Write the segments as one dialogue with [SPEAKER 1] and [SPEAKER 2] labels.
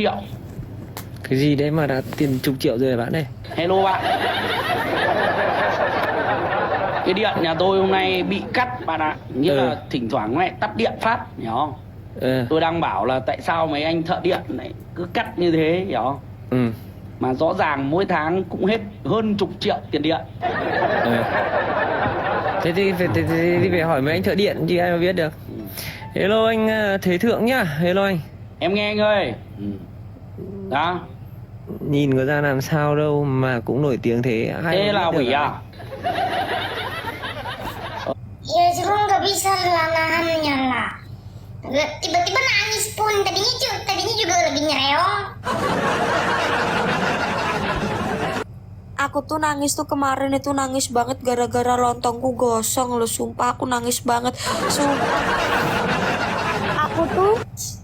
[SPEAKER 1] triệu.
[SPEAKER 2] Cái gì đấy mà đã tiền chục triệu rồi bạn ơi?
[SPEAKER 1] Hello bạn. Cái điện nhà tôi hôm nay bị cắt bạn ạ. Nghĩa là thỉnh thoảng lại tắt điện phát, hiểu không? Tôi đang bảo là tại sao mấy anh thợ điện này cứ cắt như thế, hiểu không? Mà rõ ràng mỗi tháng cũng hết hơn chục triệu tiền điện.
[SPEAKER 2] Thế thì phải hỏi mấy anh thợ điện chứ ai mà biết được. Hello anh Thế Thượng nhá. Hello anh.
[SPEAKER 1] Em nghe anh ơi. Đó.
[SPEAKER 2] Nhìn có ra làm sao đâu mà cũng nổi tiếng thế.
[SPEAKER 1] Thế là quỷ à?
[SPEAKER 3] Ya cuma nggak bisa lah nahannya lah. Tiba-tiba nangis pun. Tadinya juga lagi nyereong.
[SPEAKER 4] Aku tuh nangis tuh kemarin itu nangis banget gara-gara lontongku gosong loh, sumpah aku nangis banget. Sumpah. Aku tuh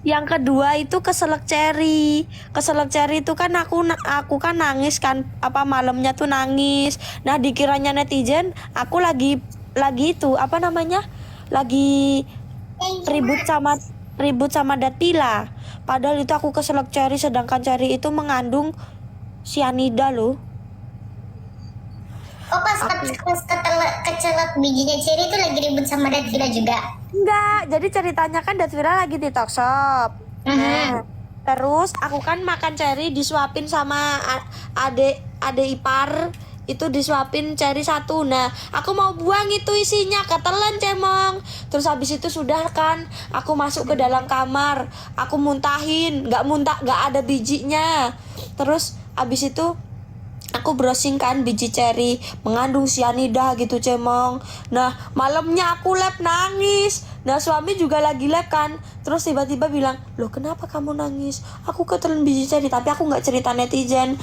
[SPEAKER 4] yang kedua itu keselak cherry. Keselak cherry itu kan aku kan nangis kan, apa malamnya tuh nangis. Nah, dikiranya netizen aku lagi itu apa namanya? Lagi ribut sama Datila. Padahal itu aku keselak cherry, sedangkan cherry itu mengandung sianida loh.
[SPEAKER 3] Oh pas kecelak bijinya Cherry itu lagi ribut sama Datila juga?
[SPEAKER 4] Enggak, jadi ceritanya kan Datila lagi di talkshop. Nah, terus aku kan makan cherry disuapin sama ade ipar, itu disuapin cherry satu. Nah, aku mau buang itu isinya, ketelan cemong. Terus habis itu sudah kan, aku masuk ke dalam kamar, aku muntahin, nggak ada bijinya. Terus habis itu aku browsing kan biji cherry mengandung sianida gitu cemong. Nah malamnya aku lab nangis. Nah suami juga lagi lab kan. Terus tiba-tiba bilang, loh kenapa kamu nangis? Aku ketelan biji cherry. Tapi aku gak cerita netizen.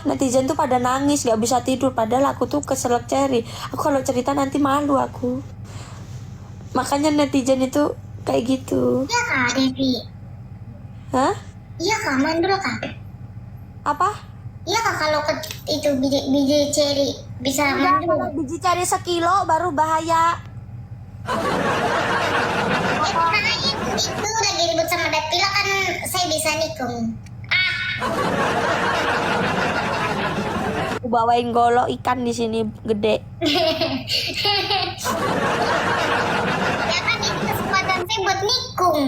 [SPEAKER 4] Netizen tuh pada nangis gak bisa tidur. Padahal aku tuh keselak cherry. Aku kalau cerita nanti malu aku. Makanya netizen itu kayak gitu.
[SPEAKER 3] Iya kak Devi.
[SPEAKER 4] Hah?
[SPEAKER 3] Iya kak, mandul kak.
[SPEAKER 4] Apa?
[SPEAKER 3] Iya kak, kalau itu biji cherry bisa mandul.
[SPEAKER 4] Kalau biji cherry sekilo baru bahaya.
[SPEAKER 3] Itu lagi ribut sama Datila kan, saya bisa nikung.
[SPEAKER 4] Aku bawain golok ikan di sini gede.
[SPEAKER 3] Ya kan itu kesempatan saya buat nikung.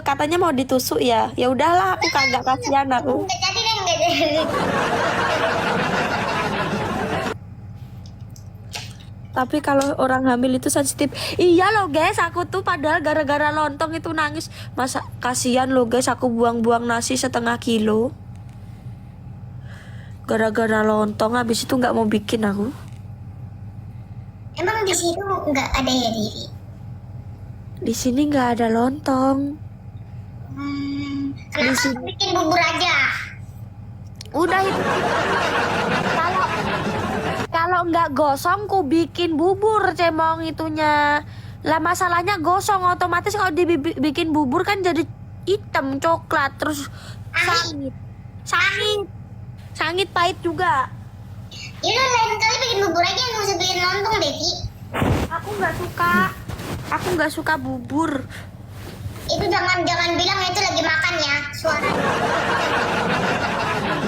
[SPEAKER 4] Katanya mau ditusuk ya. Ya udahlah, aku kagak kasihan aku.
[SPEAKER 3] Nggak jadi deh, nggak jadi.
[SPEAKER 4] Tapi kalau orang hamil itu sensitif. Iya loh guys, aku tuh padahal gara-gara lontong itu nangis. Masa kasihan loh guys, aku buang-buang nasi 1/2 kilo. Gara-gara lontong, habis itu nggak mau bikin aku.
[SPEAKER 3] Emang di situ nggak ada ya Devi?
[SPEAKER 4] Di sini nggak ada lontong.
[SPEAKER 3] Kenapa bikin bubur aja?
[SPEAKER 4] Udah itu. Kalau nggak gosong, ku bikin bubur cemong itunya. Lah masalahnya gosong, otomatis kalau dibikin bubur kan jadi hitam coklat terus sangit pahit juga.
[SPEAKER 3] Yaudah lain kali bikin bubur aja, nggak usah bikin lontong Devi.
[SPEAKER 4] Aku nggak suka bubur.
[SPEAKER 3] Itu jangan bilang itu lagi makan ya suara.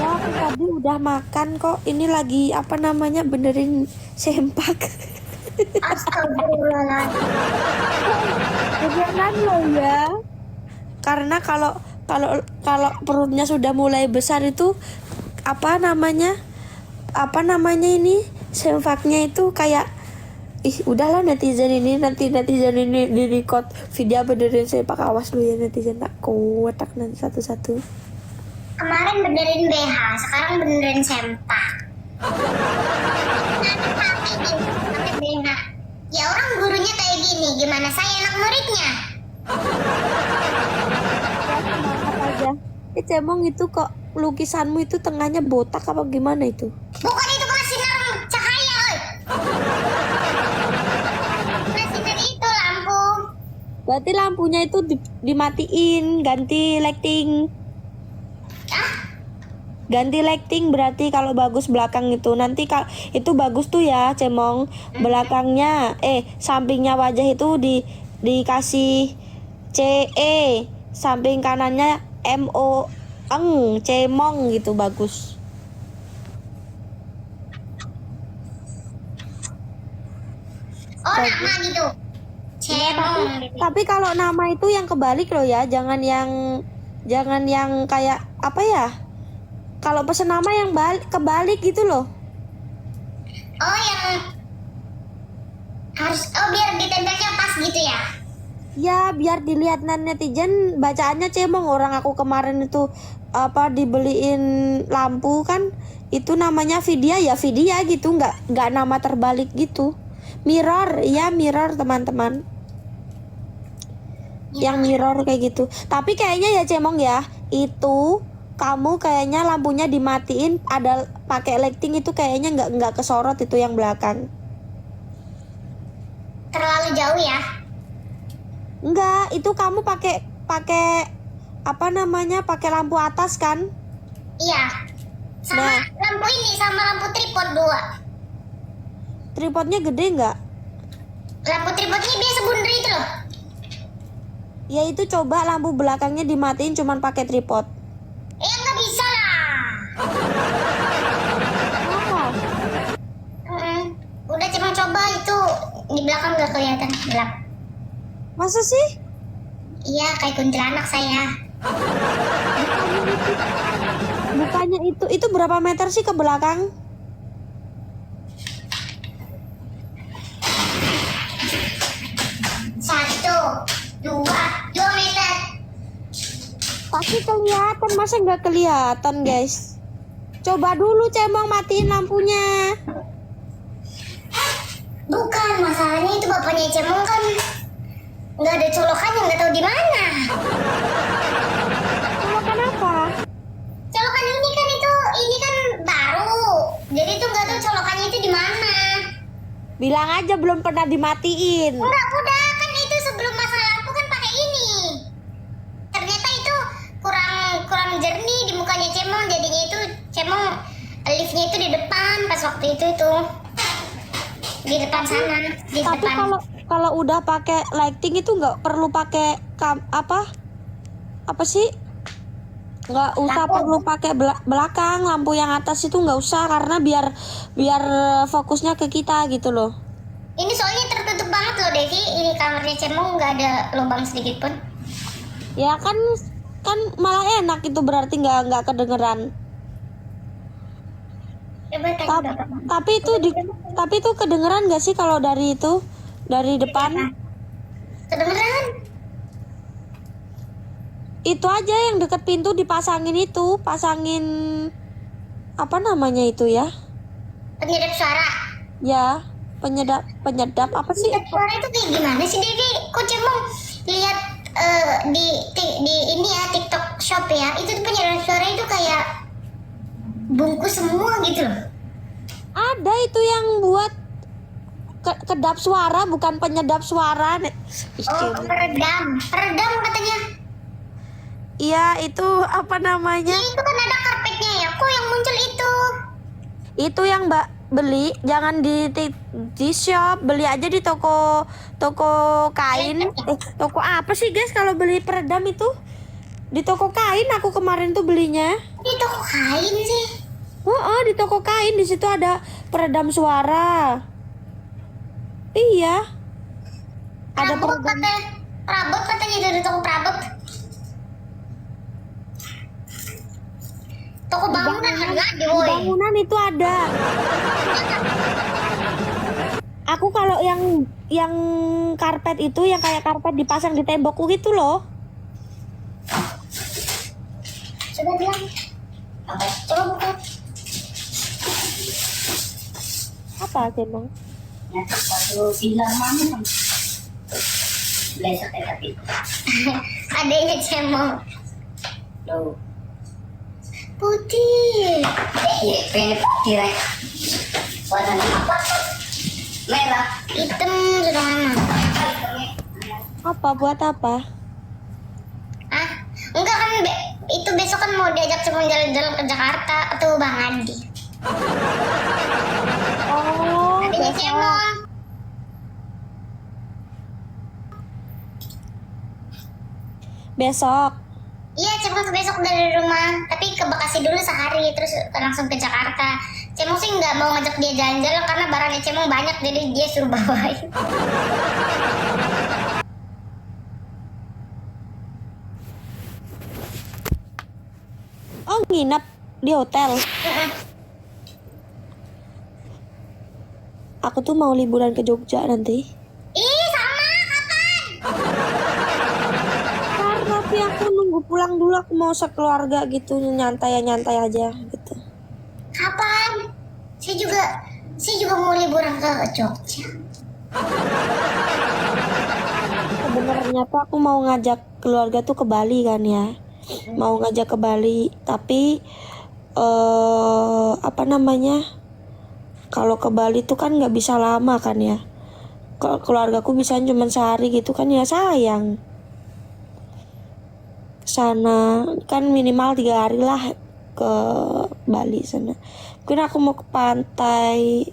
[SPEAKER 4] Ya, aku tadi udah makan kok. Ini lagi apa namanya, benerin sempak.
[SPEAKER 3] Astagfirullahaladzim.
[SPEAKER 4] Jangan lo ya. Karena kalau perutnya sudah mulai besar itu apa namanya ini sempaknya itu kayak udahlah netizen ini nanti di record video benerin sempak, awas lu ya netizen, tak kuat tak nanti satu-satu.
[SPEAKER 3] Kemarin benerin BH, sekarang benerin sempak. Pakai BH. Ya orang gurunya kayak gini, gimana saya anak muridnya?
[SPEAKER 4] Ya, semangat aja. Cemong itu kok lukisanmu itu tengahnya botak apa gimana itu?
[SPEAKER 3] Bukan itu bukan sinar cahaya, oi. Bukan sinar itu lampu.
[SPEAKER 4] Berarti lampunya itu dimatiin, ganti lighting. Ganti lighting berarti kalau bagus belakang itu. Nanti itu bagus tuh ya cemong. Belakangnya sampingnya wajah itu dikasih CE samping kanannya MO Cemong gitu, bagus.
[SPEAKER 3] Oh, nama gitu. Cemong.
[SPEAKER 4] Tapi kalau nama itu yang kebalik loh ya, jangan yang kayak apa ya? Kalau pesen nama yang kebalik gitu loh.
[SPEAKER 3] Oh, yang harus biar ditempelnya pas gitu ya.
[SPEAKER 4] Ya, biar dilihat netizen bacaannya Cemong. Orang aku kemarin itu dibeliin lampu kan, itu namanya Vidya ya Vidya gitu, nggak nama terbalik gitu. Mirror, ya mirror teman-teman. Yang mirror kayak gitu. Tapi kayaknya ya Cemong ya, itu kamu kayaknya lampunya dimatiin, ada pakai lighting itu kayaknya nggak kesorot itu yang belakang.
[SPEAKER 3] Terlalu jauh ya?
[SPEAKER 4] Enggak, itu kamu pakai apa namanya? Pakai lampu atas kan?
[SPEAKER 3] Iya. Sama lampu ini, sama lampu tripod 2.
[SPEAKER 4] Tripodnya gede nggak?
[SPEAKER 3] Lampu tripodnya biasa bundar itu loh.
[SPEAKER 4] Ya itu coba lampu belakangnya dimatiin cuman pakai tripod.
[SPEAKER 3] Nggak bisa lah. Udah cuma coba itu di belakang nggak kelihatan gelap.
[SPEAKER 4] Masa sih?
[SPEAKER 3] Iya, kayak kuntilanak saya.
[SPEAKER 4] Bukannya itu berapa meter sih ke belakang?
[SPEAKER 3] Dua meter.
[SPEAKER 4] Pasti kelihatan, masa nggak kelihatan guys? Coba dulu Cemong matiin lampunya.
[SPEAKER 3] Bukan, masalahnya itu bapaknya Cemong kan nggak ada colokannya, nggak tahu di mana.
[SPEAKER 4] Colokan apa?
[SPEAKER 3] Colokan ini kan baru, jadi tuh nggak tahu colokannya itu di mana.
[SPEAKER 4] Bilang aja belum pernah dimatiin.
[SPEAKER 3] Enggak, udah kan itu sebelum masalah lampu kan pakai ini. Ternyata itu kurang jernih di mukanya Cemong, jadinya itu Cemong liftnya itu di depan pas waktu itu di depan sana, di
[SPEAKER 4] Tapi
[SPEAKER 3] depan.
[SPEAKER 4] kalau udah pakai lighting itu nggak perlu pakai apa sih? Nggak usah
[SPEAKER 3] Lampu.
[SPEAKER 4] perlu pakai belakang, lampu yang atas itu nggak usah, karena biar fokusnya ke kita gitu loh.
[SPEAKER 3] Ini soalnya tertutup banget loh Devi, ini kamarnya Cemong nggak ada lubang sedikit pun.
[SPEAKER 4] Ya kan malah enak itu, berarti nggak kedengeran.
[SPEAKER 3] Coba tanya Bapak.
[SPEAKER 4] Tapi itu kedengeran nggak sih kalau dari depan?
[SPEAKER 3] Kedengeran?
[SPEAKER 4] Itu aja yang deket pintu pasangin apa namanya itu ya?
[SPEAKER 3] Penyedap suara.
[SPEAKER 4] Ya, penyedap apa sih?
[SPEAKER 3] Penyedap suara itu kayak gimana sih Devi? Kok Cemong lihat di ini ya TikTok Shop ya, itu tuh penyedap suara itu kayak bungkus semua gitu loh.
[SPEAKER 4] Ada itu yang buat kedap suara, bukan penyedap suara.
[SPEAKER 3] Oh, peredam katanya.
[SPEAKER 4] Iya, itu apa namanya?
[SPEAKER 3] Itu kan ada karpetnya ya, kok yang muncul itu?
[SPEAKER 4] Itu yang Mbak beli, jangan di shop, beli aja di toko kain. Toko apa sih guys kalau beli peredam itu? Di toko kain aku kemarin tuh belinya.
[SPEAKER 3] Di toko kain sih.
[SPEAKER 4] Di toko kain, di situ ada peredam suara. Iya. Ada
[SPEAKER 3] Prabot katanya dari toko Prabot. Toko bangunan harga di woi.
[SPEAKER 4] Bangunan itu ada. Aku kalau yang karpet itu yang kayak karpet dipasang di tembokku gitu loh.
[SPEAKER 3] Coba bilang. Coba buka.
[SPEAKER 4] Apa Cemong?
[SPEAKER 3] Ya, satu bilang mana? Besok tapi. Adanya Cemong. Tuh. Putih. Iya, pengen kira. Warnanya apa? Merah. Hitam sudah mana?
[SPEAKER 4] Apa buat apa?
[SPEAKER 3] Enggak kan itu besok kan mau diajak Cemong jalan-jalan ke Jakarta tuh Bang Adi.
[SPEAKER 4] Oh,
[SPEAKER 3] Adanya Cemong.
[SPEAKER 4] Besok.
[SPEAKER 3] Iya, Cemong besok dari rumah, tapi ke Bekasi dulu sehari, terus langsung ke Jakarta. Cemong sih nggak mau ngajak dia jalan-jalan karena barangnya Cemong banyak, jadi dia suruh bawain.
[SPEAKER 4] Oh, nginep di hotel. Aku tuh mau liburan ke Jogja nanti.
[SPEAKER 3] Ih, sama, kapan?
[SPEAKER 4] Karena tapi aku nunggu pulang dulu, aku mau sekeluarga gitu, nyantai aja gitu.
[SPEAKER 3] Kapan? Saya juga mau liburan ke Jogja.
[SPEAKER 4] Sebenarnya tuh aku mau ngajak keluarga tuh ke Bali kan ya. Mau ngajak ke Bali, tapi apa namanya? Kalau ke Bali tuh kan nggak bisa lama kan ya. Keluargaku bisa cuma sehari gitu kan ya, sayang. Sana kan minimal 3 hari lah ke Bali sana. Mungkin aku mau ke pantai,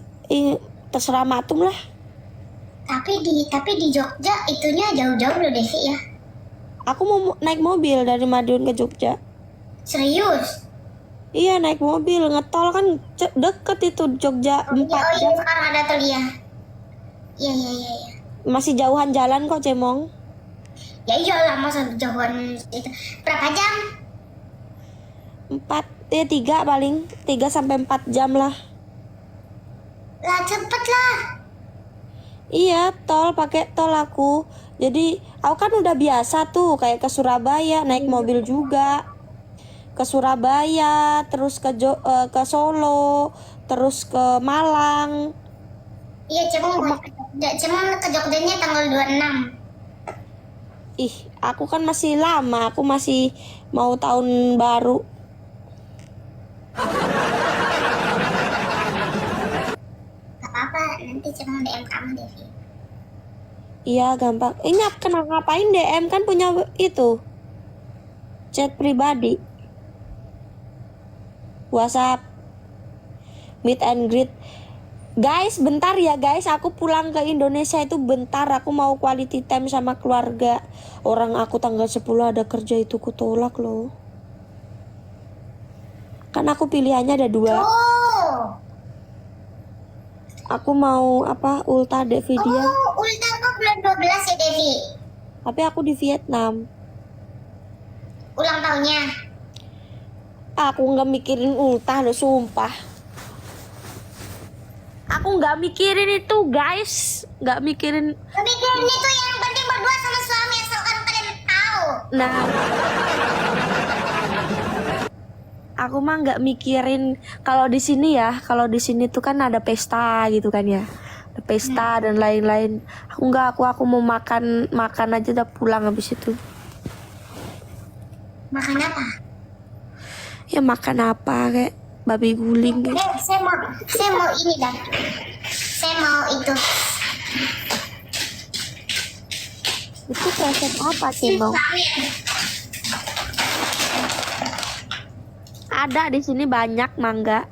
[SPEAKER 4] terserah Matum lah.
[SPEAKER 3] Tapi di Jogja itunya jauh-jauh loh Devi ya.
[SPEAKER 4] Aku mau naik mobil dari Madiun ke Jogja.
[SPEAKER 3] Serius?
[SPEAKER 4] Iya, naik mobil, ngetol kan deket itu Jogja 4 jam.
[SPEAKER 3] Sekarang ada tol ya. Iya.
[SPEAKER 4] Masih jauhan jalan kok, Cemong.
[SPEAKER 3] Ya iyalah, masa jauhan itu. Berapa jam?
[SPEAKER 4] 3 paling 3 sampai 4 jam lah.
[SPEAKER 3] Lah cepet lah.
[SPEAKER 4] Iya, pakai tol aku. Jadi aku kan udah biasa tuh kayak ke Surabaya naik mobil juga. Ke Surabaya, terus ke Solo, terus ke Malang.
[SPEAKER 3] Iya, Cemong ke Jogjanya tanggal 26.
[SPEAKER 4] Ih, aku kan masih lama, aku masih mau tahun baru.
[SPEAKER 3] Gak apa-apa, nanti Cemong DM kamu Devi.
[SPEAKER 4] Iya, gampang. Ini kena ngapain DM kan punya itu chat pribadi, WhatsApp, meet and greet. Guys, bentar ya guys, aku pulang ke Indonesia itu bentar, aku mau quality time sama keluarga. Orang aku tanggal 10 ada kerja itu kutolak loh. Kan aku pilihannya ada 2.
[SPEAKER 3] Oh.
[SPEAKER 4] Aku mau Ulta Devi dia.
[SPEAKER 3] Oh, Ulta kok bulan 12 ya Devi?
[SPEAKER 4] Tapi aku di Vietnam.
[SPEAKER 3] Ulang tahunnya.
[SPEAKER 4] Aku nggak mikirin ultah loh, sumpah. Aku nggak mikirin itu guys, nggak mikirin.
[SPEAKER 3] Mikirin itu yang penting berdua sama suami, asalkan kalian tahu.
[SPEAKER 4] Nah, aku mah nggak mikirin kalau di sini ya. Kalau di sini tuh kan ada pesta gitu kan ya, ada pesta dan lain-lain. Aku mau makan aja udah pulang habis itu.
[SPEAKER 3] Makan apa?
[SPEAKER 4] Ya makan apa kayak babi guling gitu.
[SPEAKER 3] Saya mau ini dan saya mau itu.
[SPEAKER 4] Itu resep apa sih mau? Ada di sini banyak mangga.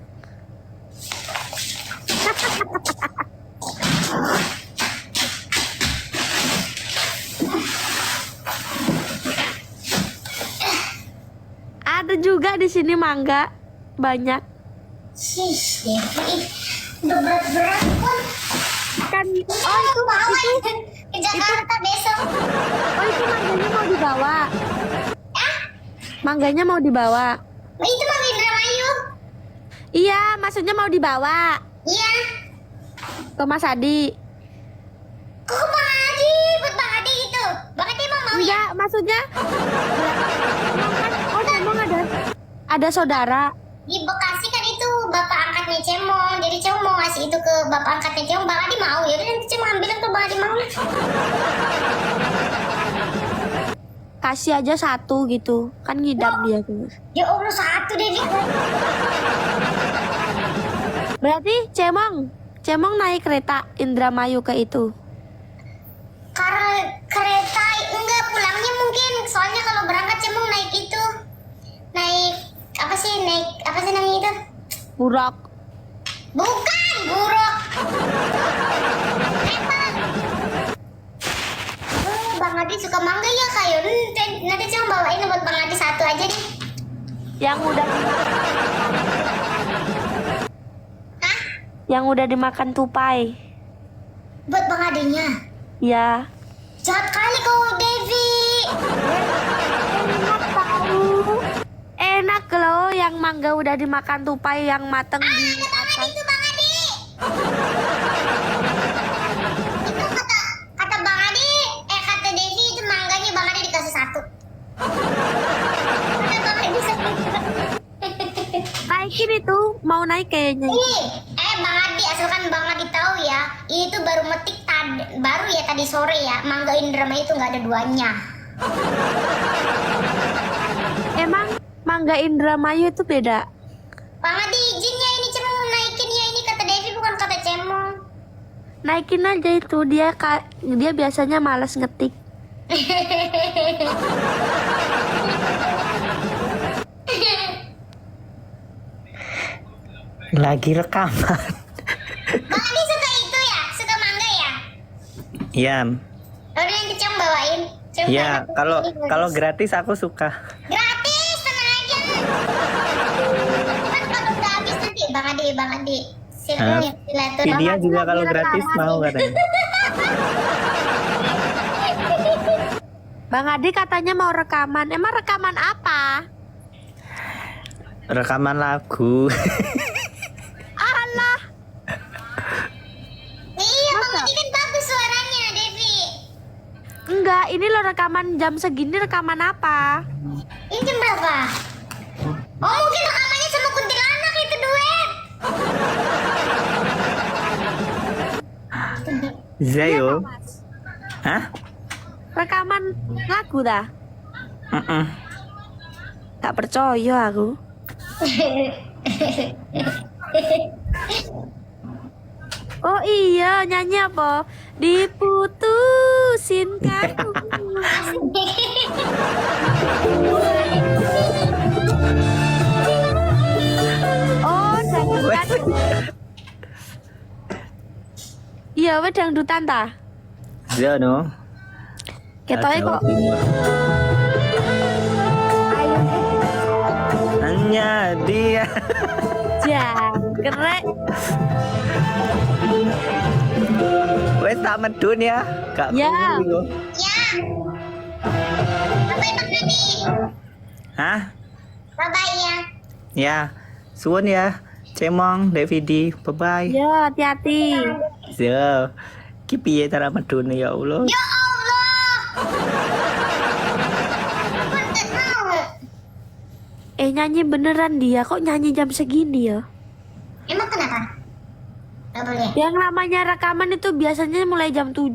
[SPEAKER 4] Ada juga di sini mangga banyak.
[SPEAKER 3] Sis, Devi, udah berat-berat pun.
[SPEAKER 4] Kan
[SPEAKER 3] Itu ke Jakarta besok.
[SPEAKER 4] itu mangganya mau dibawa. Mangganya mau dibawa.
[SPEAKER 3] Itu mah Indramayu.
[SPEAKER 4] Iya, maksudnya mau dibawa
[SPEAKER 3] Iya.
[SPEAKER 4] ke Mas Adi.
[SPEAKER 3] Kok Bang Adi? Buat Bang Adi itu. Bang Adi mau ya?
[SPEAKER 4] Enggak, maksudnya Cemong ada saudara.
[SPEAKER 3] Di Bekasi kan itu bapak angkatnya Cemong. Jadi Cemong mau ngasih itu ke bapak angkatnya Cemong. Bang Adi mau. Ya udah nanti Cemong ambilin ke Bang Adi mau lah.
[SPEAKER 4] Kasih aja 1 gitu. Kan ngidam dia tuh.
[SPEAKER 3] Ya Allah, 1 deh.
[SPEAKER 4] Berarti Cemong naik kereta Indramayu ke itu.
[SPEAKER 3] Karena kereta enggak, pulangnya mungkin. Soalnya kalau berangkat Cemong naik itu. Naik apa sih namanya itu?
[SPEAKER 4] Buruk.
[SPEAKER 3] Bukan, buruk. Bang Bang Adi suka mangga ya kayak nanti cuma bawain buat Bang Adi satu aja deh.
[SPEAKER 4] Yang udah
[SPEAKER 3] Hah?
[SPEAKER 4] yang udah dimakan tupai.
[SPEAKER 3] Buat Bang Adinya.
[SPEAKER 4] Ya.
[SPEAKER 3] Jahat kali kau Devi.
[SPEAKER 4] Enak tahu. Enak loh yang mangga udah dimakan tupai yang mateng di
[SPEAKER 3] Ada Bang Adi
[SPEAKER 4] atas.
[SPEAKER 3] tuh Bang Adi. Itu kata Bang Adi, kata Devi itu mangganya Bang Adi dikasih satu. Kata Bang Adi satu.
[SPEAKER 4] Naikin itu, mau naik kayaknya.
[SPEAKER 3] Ini, Bang Adi, asalkan Bang Adi tahu ya, ini tuh baru metik baru ya tadi sore ya, Mangga Indramayu itu nggak ada duanya.
[SPEAKER 4] Emang mangga Indramayu itu beda?
[SPEAKER 3] Bang Adi izinnya ini Cemong naikin ya, ini kata Devi bukan kata Cemong.
[SPEAKER 4] Naikin aja itu, dia biasanya malas ngetik.
[SPEAKER 2] Lagi rekaman.
[SPEAKER 3] Bang Adi suka itu ya, suka mangga ya.
[SPEAKER 2] Iya.
[SPEAKER 3] Udah nanti Cemong bawain. Cemong
[SPEAKER 2] Iya,
[SPEAKER 3] bawain.
[SPEAKER 2] kalau gratis aku suka.
[SPEAKER 3] Gratis, tenang aja. Kan kalau udah habis nanti Bang Adi. Silakan ya, silakan.
[SPEAKER 2] Dia juga kalau gratis mau katanya.
[SPEAKER 4] Bang Adi katanya mau rekaman. Emang rekaman apa?
[SPEAKER 2] Rekaman lagu.
[SPEAKER 4] Alah,
[SPEAKER 3] Iya, Bang Adi kan bagus suaranya, Devi.
[SPEAKER 4] enggak. Ini lo rekaman jam segini rekaman apa?
[SPEAKER 3] Ini jam berapa? Oh, mungkin rekamannya sama kuntilanak itu duet.
[SPEAKER 2] Zayo.
[SPEAKER 4] Mas.
[SPEAKER 2] Hah?
[SPEAKER 4] Rekaman lagu dah.
[SPEAKER 2] Mm-mm.
[SPEAKER 4] Tak percaya aku. Oh iya, nyanyi apa? Diputusin kamu. Oh, dangdutan. Iya, wes dangdutan ta?
[SPEAKER 2] Zayo no.
[SPEAKER 4] Ketoke kok. Ayo,
[SPEAKER 2] Hanya dia.
[SPEAKER 4] jangkrek.
[SPEAKER 2] Wes tak medun ya. Gak
[SPEAKER 4] Ya.
[SPEAKER 2] perlu.
[SPEAKER 3] Ya. Bye-bye, Bang Adi.
[SPEAKER 2] Hah?
[SPEAKER 3] Bye-bye ya.
[SPEAKER 2] Ya. Suwun ya. Cemong, Davidi, bye-bye.
[SPEAKER 4] Ya, hati-hati.
[SPEAKER 2] Zayo. Ki piye cara medun ya Allah.
[SPEAKER 3] Ya Allah. Aku nggak tahu.
[SPEAKER 4] Nyanyi beneran dia, kok nyanyi jam segini ya?
[SPEAKER 3] Emang kenapa? Gak boleh.
[SPEAKER 4] Yang namanya rekaman itu biasanya mulai jam 7.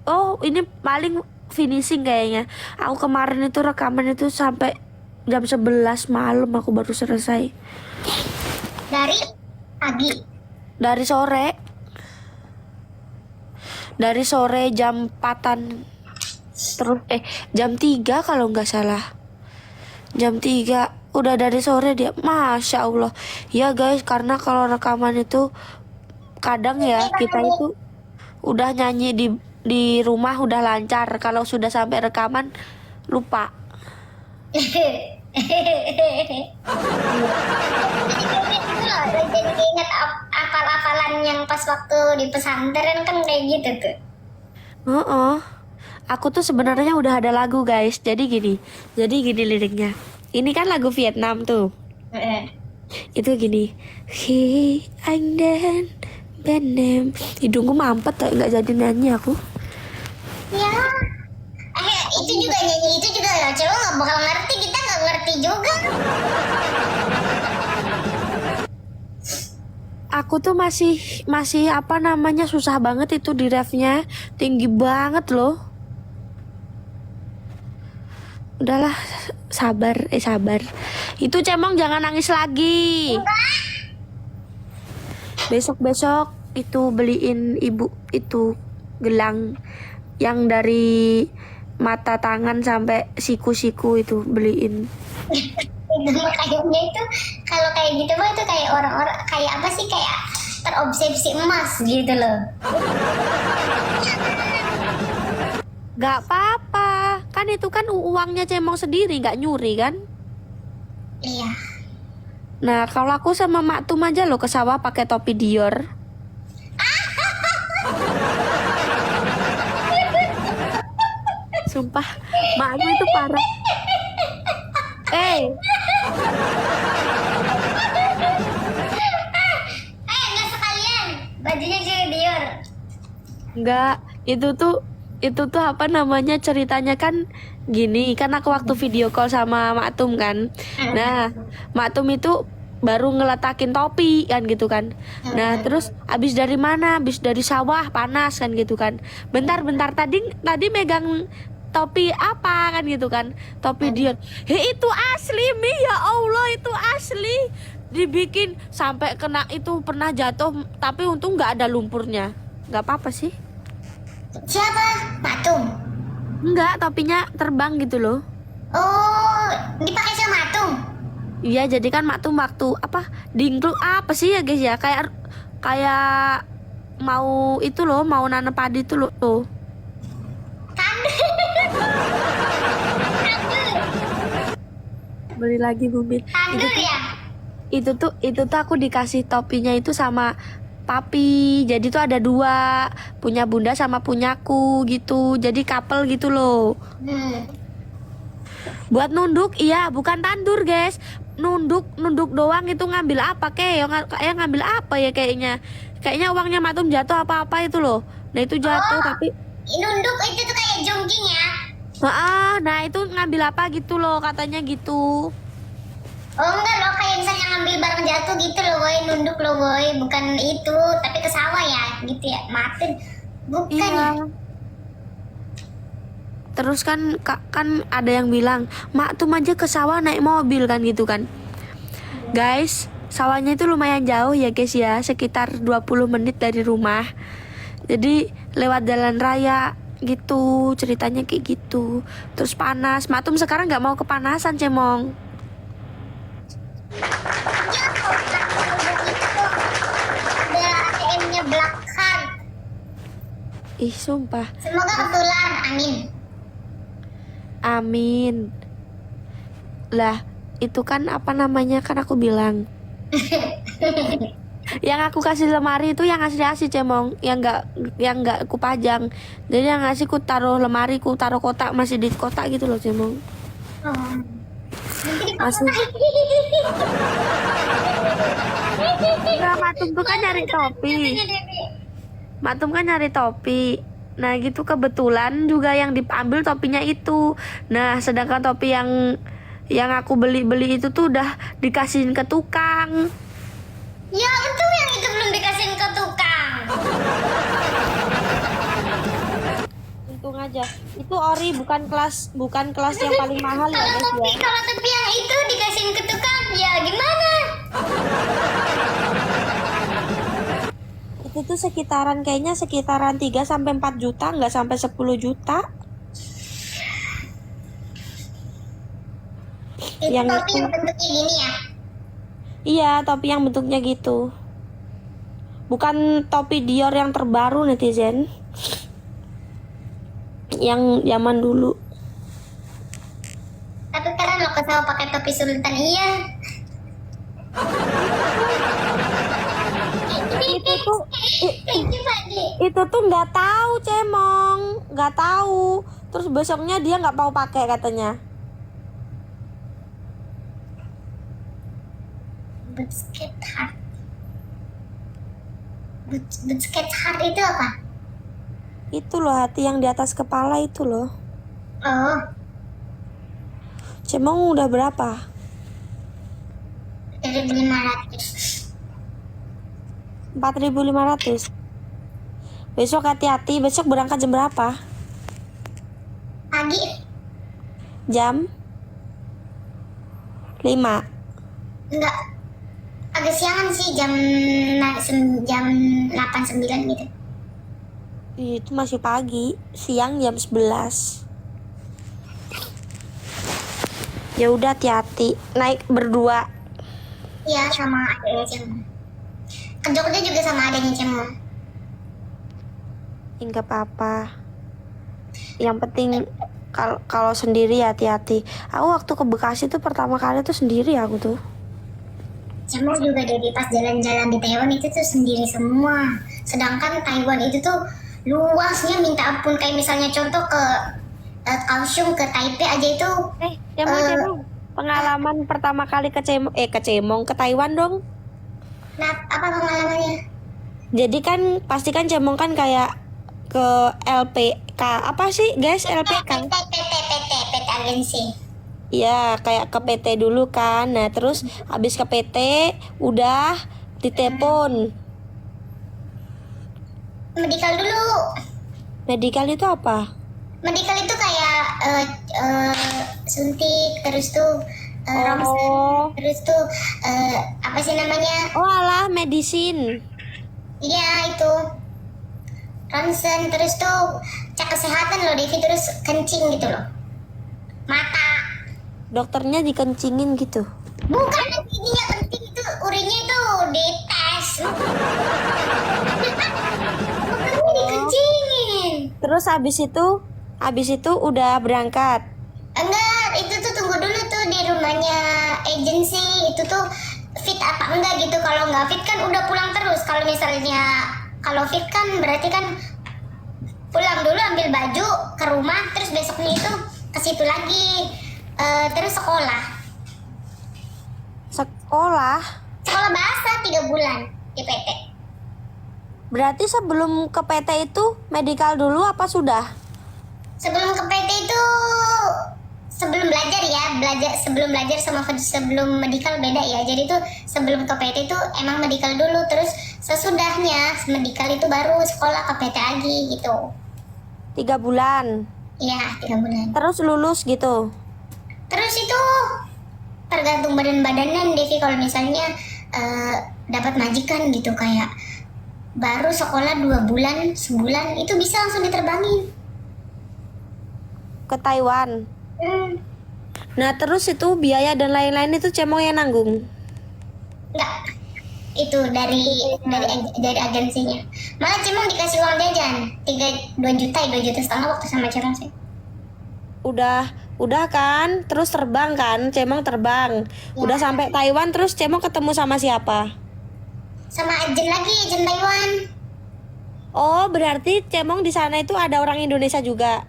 [SPEAKER 4] Oh, ini paling finishing kayaknya. Aku kemarin itu rekaman itu sampai jam 11 malam aku baru selesai.
[SPEAKER 3] Dari pagi.
[SPEAKER 4] Dari sore. Dari sore jam 4-an. Terus jam 3 kalau nggak salah. Jam 3 udah dari sore dia. Masya Allah. Ya guys, karena kalau rekaman itu kadang ya kita itu udah nyanyi di rumah udah lancar, kalau sudah sampai rekaman lupa.
[SPEAKER 3] Jadi ingat akal-akalan yang pas waktu di pesantren kan kayak gitu tuh.
[SPEAKER 4] Aku tuh sebenarnya udah ada lagu guys. Jadi gini liriknya. Ini kan lagu Vietnam tuh. Itu gini. Khi anh đến bên em. Hidungku mampet tuh nggak jadi nyanyi aku.
[SPEAKER 3] Ya. Itu juga nyanyi itu juga ya. Cewek nggak bakal ngerti, kita nggak ngerti juga.
[SPEAKER 4] Aku tuh masih apa namanya susah banget itu di refnya, tinggi banget loh. Udahlah, sabar. Itu Cemong jangan nangis lagi. Besok itu beliin ibu itu gelang yang dari mata tangan sampai siku-siku itu beliin.
[SPEAKER 3] Kayaknya itu kalau kayak gitu mah itu kayak orang-orang kayak apa sih, kayak terobsesi emas gitu loh.
[SPEAKER 4] Gak apa-apa, kan itu kan uangnya Cemong sendiri, gak nyuri kan?
[SPEAKER 3] Iya.
[SPEAKER 4] Nah, kalau aku sama Mak Tum aja loh ke sawah pakai topi Dior. Sumpah, makmu itu parah.
[SPEAKER 3] Nggak sekalian. Bajunya jadi Dior.
[SPEAKER 4] Enggak, itu tuh apa namanya, ceritanya kan gini, kan aku waktu video call sama Mak Tum kan. Nah, Mak Tum itu baru ngeletakin topi kan gitu kan. Nah, terus abis dari mana? Abis dari sawah, panas kan gitu kan. Bentar tadi megang topi apa kan gitu kan. Topi Dior. Itu asli Mi, ya Allah, itu asli. Dibikin sampai kena itu, pernah jatuh tapi untung nggak ada lumpurnya. Nggak apa-apa sih.
[SPEAKER 3] Siapa? Patung.
[SPEAKER 4] Enggak, topinya terbang gitu loh.
[SPEAKER 3] Oh, dipakai sama Patung.
[SPEAKER 4] Iya, jadi kan Mak Tum waktu apa dingkluk apa sih ya guys ya, kayak mau itu loh, mau nanam padi itu loh tuh. Beli lagi mobil.
[SPEAKER 3] Tandur ya?
[SPEAKER 4] Itu tuh aku dikasih topinya itu sama papi. Jadi tuh ada dua, punya bunda sama punyaku gitu. Jadi couple gitu loh. Buat nunduk, iya, bukan tandur guys. Nunduk doang. Itu ngambil apa kayak ngambil apa ya, kayaknya uangnya Mak Tum jatuh apa itu loh. Nah itu jatuh tapi
[SPEAKER 3] Nunduk itu tuh kayak jongking ya?
[SPEAKER 4] nah itu ngambil apa gitu loh, katanya gitu.
[SPEAKER 3] Oh enggak loh, kayak misalnya ngambil barang jatuh gitu loh boy, nunduk loh boy, bukan itu, tapi ke sawah ya, gitu ya, Martin. Bukan
[SPEAKER 4] Iya.
[SPEAKER 3] ya?
[SPEAKER 4] Terus kan ada yang bilang, Mak Tum aja ke sawah naik mobil kan gitu kan. Guys, sawahnya itu lumayan jauh ya guys ya, sekitar 20 menit dari rumah. Jadi lewat jalan raya gitu, ceritanya kayak gitu. Terus panas, Mak Tum sekarang nggak mau kepanasan Cemong.
[SPEAKER 3] Ya kok, ada ATM-nya Black Card.
[SPEAKER 4] Ih sumpah.
[SPEAKER 3] Semoga kebetulan, amin.
[SPEAKER 4] Amin. Lah, itu kan apa namanya, kan aku bilang. Yang aku kasih lemari itu yang asli Cemong, yang nggak ku pajang. Jadi yang ngasih ku taruh lemari, ku taruh kotak, masih di kotak gitu loh Cemong. Masih. Nah, Mak Tum tuh kan nyari topi. Mak Tum kan nyari topi. Nah gitu kebetulan juga yang diambil topinya itu. Nah sedangkan topi yang aku beli itu tuh udah dikasihin ke tukang.
[SPEAKER 3] Ya itu yang itu belum dikasihin ke tukang.
[SPEAKER 4] Untung aja. Itu ori, bukan kelas yang paling mahal ya guys ya.
[SPEAKER 3] Kalau topi yang itu dikasihin ke tukang, ya gimana?
[SPEAKER 4] Itu tuh kayaknya sekitaran 3 sampai 4 juta, nggak sampai 10 juta.
[SPEAKER 3] Itu
[SPEAKER 4] Yang
[SPEAKER 3] topi
[SPEAKER 4] itu.
[SPEAKER 3] yang bentuknya gini ya?
[SPEAKER 4] Iya, topi yang bentuknya gitu. Bukan topi Dior yang terbaru netizen. Yang zaman dulu.
[SPEAKER 3] Tapi kalian lo kesal pakai topi sultan, iya.
[SPEAKER 4] Itu tuh nggak tahu Cemong, nggak tahu. Terus besoknya dia nggak mau pakai katanya.
[SPEAKER 3] Bucket heart. Bucket heart itu apa?
[SPEAKER 4] Itu loh, hati yang di atas kepala itu loh.
[SPEAKER 3] Oh,
[SPEAKER 4] Cemong udah berapa?
[SPEAKER 3] 1.500.
[SPEAKER 4] 4.500. Besok hati-hati, besok berangkat jam berapa?
[SPEAKER 3] Pagi?
[SPEAKER 4] Jam 5.
[SPEAKER 3] Enggak. Agak siangan sih, jam 8-9 gitu.
[SPEAKER 4] Itu masih pagi, siang jam 11. Ya udah hati-hati, naik berdua.
[SPEAKER 3] Iya, sama adanya Cemong. Ke Jogja juga sama adanya Cemong.
[SPEAKER 4] Enggak apa-apa. yang penting kalau sendiri hati-hati. Aku waktu ke Bekasi tuh pertama kali tuh sendiri aku tuh.
[SPEAKER 3] Cemong juga jadi pas jalan-jalan di Taiwan itu tuh sendiri semua. Sedangkan Taiwan itu tuh luasnya minta ampun, kayak misalnya contoh ke Kaohsiung, ke Taipei aja itu.
[SPEAKER 4] Cemong, pengalaman pertama kali ke Cemong ke Taiwan dong.
[SPEAKER 3] Nah, apa pengalamannya?
[SPEAKER 4] Jadi kan pasti kan Cemong kan kayak ke LPK apa sih guys, LPK?
[SPEAKER 3] PT agensi.
[SPEAKER 4] Iya, kayak ke PT dulu kan. Nah, terus habis ke PT udah ditelepon.
[SPEAKER 3] Medical dulu.
[SPEAKER 4] Medical itu apa?
[SPEAKER 3] Medical itu kayak suntik, terus tuh ronsen, terus tuh apa sih namanya?
[SPEAKER 4] Oh alah, medisin.
[SPEAKER 3] Iya itu ronsen, terus tuh cek kesehatan loh Devi, terus kencing gitu loh, mata.
[SPEAKER 4] Dokternya dikencingin gitu?
[SPEAKER 3] Bukan, ininya kencing itu, urinnya itu dites. Bukan dikencingin.
[SPEAKER 4] Terus habis itu udah berangkat?
[SPEAKER 3] Enggak, itu tuh tunggu dulu tuh di rumahnya agensi. Itu tuh fit apa enggak gitu. Kalau nggak fit kan udah pulang terus. Kalau misalnya kalau fit kan berarti kan pulang dulu, ambil baju ke rumah, terus besoknya itu ke situ lagi. Terus sekolah bahasa 3 bulan di PT.
[SPEAKER 4] Berarti sebelum ke PT itu medical dulu apa sudah?
[SPEAKER 3] Sebelum ke PT itu sebelum belajar sama sebelum medical beda ya. Jadi tuh sebelum ke PT itu emang medical dulu, terus sesudahnya medical itu baru sekolah ke PT lagi gitu.
[SPEAKER 4] 3 bulan?
[SPEAKER 3] Iya, 3 bulan.
[SPEAKER 4] Terus lulus gitu?
[SPEAKER 3] Terus itu tergantung badan-badannya Devi. Kalau misalnya dapat majikan gitu, kayak baru sekolah 2 bulan, sebulan itu bisa langsung diterbangin
[SPEAKER 4] ke Taiwan. Nah terus itu biaya dan lain-lain itu Cemong yang nanggung?
[SPEAKER 3] Enggak, itu dari agensinya. Malah Cemong dikasih uang jajan 2 juta setengah waktu sama Cemong sih.
[SPEAKER 4] Udah kan, terus terbang kan, Cemong terbang.
[SPEAKER 3] Ya.
[SPEAKER 4] Udah sampai Taiwan, terus Cemong ketemu sama siapa?
[SPEAKER 3] Sama agen Taiwan.
[SPEAKER 4] Oh, berarti Cemong di sana itu ada orang Indonesia juga?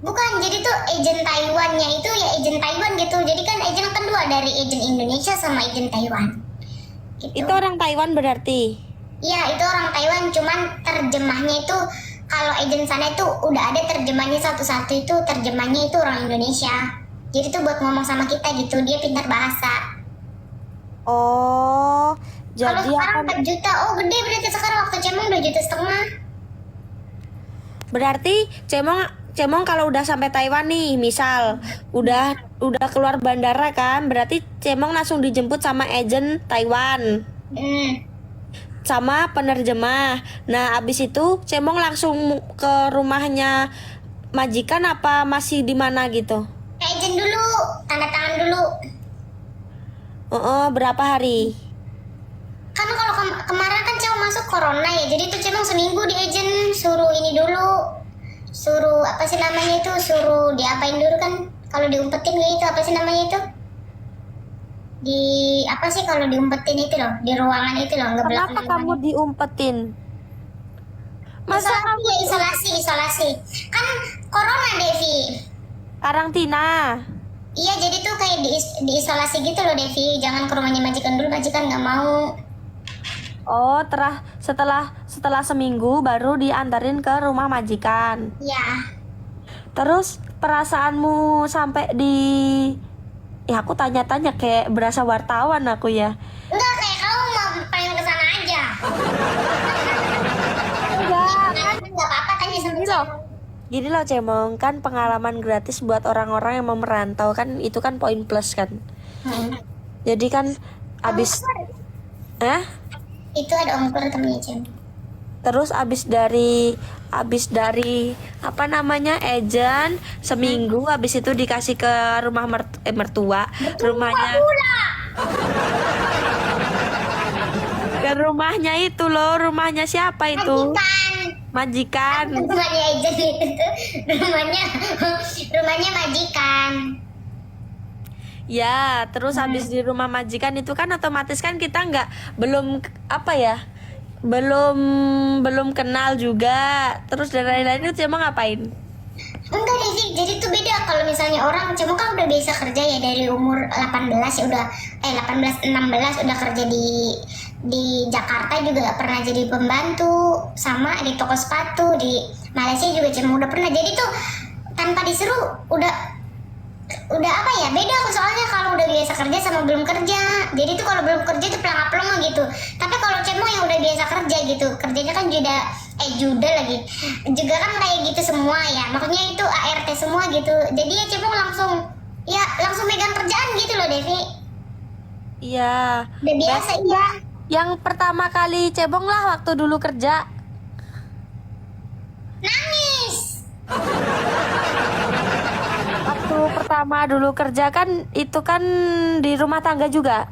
[SPEAKER 3] Bukan, jadi tuh agen Taiwannya itu ya agen Taiwan gitu. Jadi kan agen kedua dari agen Indonesia sama agen Taiwan. Gitu.
[SPEAKER 4] Itu orang Taiwan berarti?
[SPEAKER 3] Iya, itu orang Taiwan, cuman terjemahnya itu kalau agen sana itu udah ada terjemahnya satu-satu, itu terjemahnya itu orang Indonesia. Jadi tuh buat ngomong sama kita gitu, dia pintar bahasa.
[SPEAKER 4] Oh,
[SPEAKER 3] Kalau
[SPEAKER 4] jadi
[SPEAKER 3] sekarang 4 juta, oh gede berarti sekarang, waktu Cemong 2,5 juta.
[SPEAKER 4] Berarti Cemong kalau udah sampai Taiwan nih, misal udah keluar bandara kan, berarti Cemong langsung dijemput sama agen Taiwan. Sama penerjemah. Nah, abis itu Cemong langsung ke rumahnya majikan apa masih di mana gitu?
[SPEAKER 3] Agen dulu, tanda tangan dulu.
[SPEAKER 4] Berapa hari?
[SPEAKER 3] Kan kalau kemarin kan Cemong masuk corona ya, jadi tuh Cemong seminggu di agen, suruh ini dulu, suruh apa sih namanya itu, suruh diapain dulu kan, kalau diumpetin gitu apa sih namanya itu, di apa sih kalau diumpetin itu loh, di ruangan itu loh, nggak
[SPEAKER 4] Kenapa kamu diumpetin? Masa
[SPEAKER 3] isolasi kan corona Devi,
[SPEAKER 4] karantina?
[SPEAKER 3] iya, jadi tuh kayak diisolasi gitu loh Devi, jangan ke rumahnya majikan dulu, majikan nggak mau.
[SPEAKER 4] Oh, setelah seminggu baru diantarin ke rumah majikan.
[SPEAKER 3] Iya.
[SPEAKER 4] Terus perasaanmu sampai di, ya aku tanya-tanya kayak berasa wartawan aku ya.
[SPEAKER 3] Enggak, kayak kamu mau pengen kesana aja.
[SPEAKER 4] Enggak,
[SPEAKER 3] Kan nggak apa-apa, tanya sama
[SPEAKER 4] gini loh. Gini loh Cemong, kan pengalaman gratis buat orang-orang yang mau merantau kan, itu kan poin plus kan. Jadi kan abis
[SPEAKER 3] itu ada ongkir temennya Cem.
[SPEAKER 4] Terus abis dari apa namanya agen seminggu, abis itu dikasih ke rumah mertua, rumahnya ke rumahnya itu loh, rumahnya siapa itu?
[SPEAKER 3] Majikan.
[SPEAKER 4] Majikan.
[SPEAKER 3] Rumahnya Ejen itu tuh rumahnya majikan.
[SPEAKER 4] Ya, terus habis di rumah majikan itu kan otomatis kan kita belum apa ya, belum kenal juga. Terus dan lain-lain itu emang ngapain?
[SPEAKER 3] Enggak deh sih, jadi tuh beda kalau misalnya orang cuma kan udah biasa kerja ya dari umur 18 ya udah 18 16 udah kerja di Jakarta juga pernah jadi pembantu sama di toko sepatu di Malaysia juga cuma udah pernah. Jadi tuh tanpa disuruh udah apa ya beda soalnya kalau udah biasa kerja sama belum kerja. Jadi tuh kalau belum kerja tuh pelangap-pelongo gitu. Tapi kalau cemo yang udah biasa kerja gitu kerjanya kan juga lagi juga kan kayak gitu semua ya, makanya itu ART semua gitu. Jadi ya cemo langsung megang kerjaan gitu loh Devi.
[SPEAKER 4] Iya.
[SPEAKER 3] Udah biasa iya.
[SPEAKER 4] Yang pertama kali cebong lah waktu dulu kerja.
[SPEAKER 3] Nangis.
[SPEAKER 4] Waktu pertama dulu kerja kan itu kan di rumah tangga juga.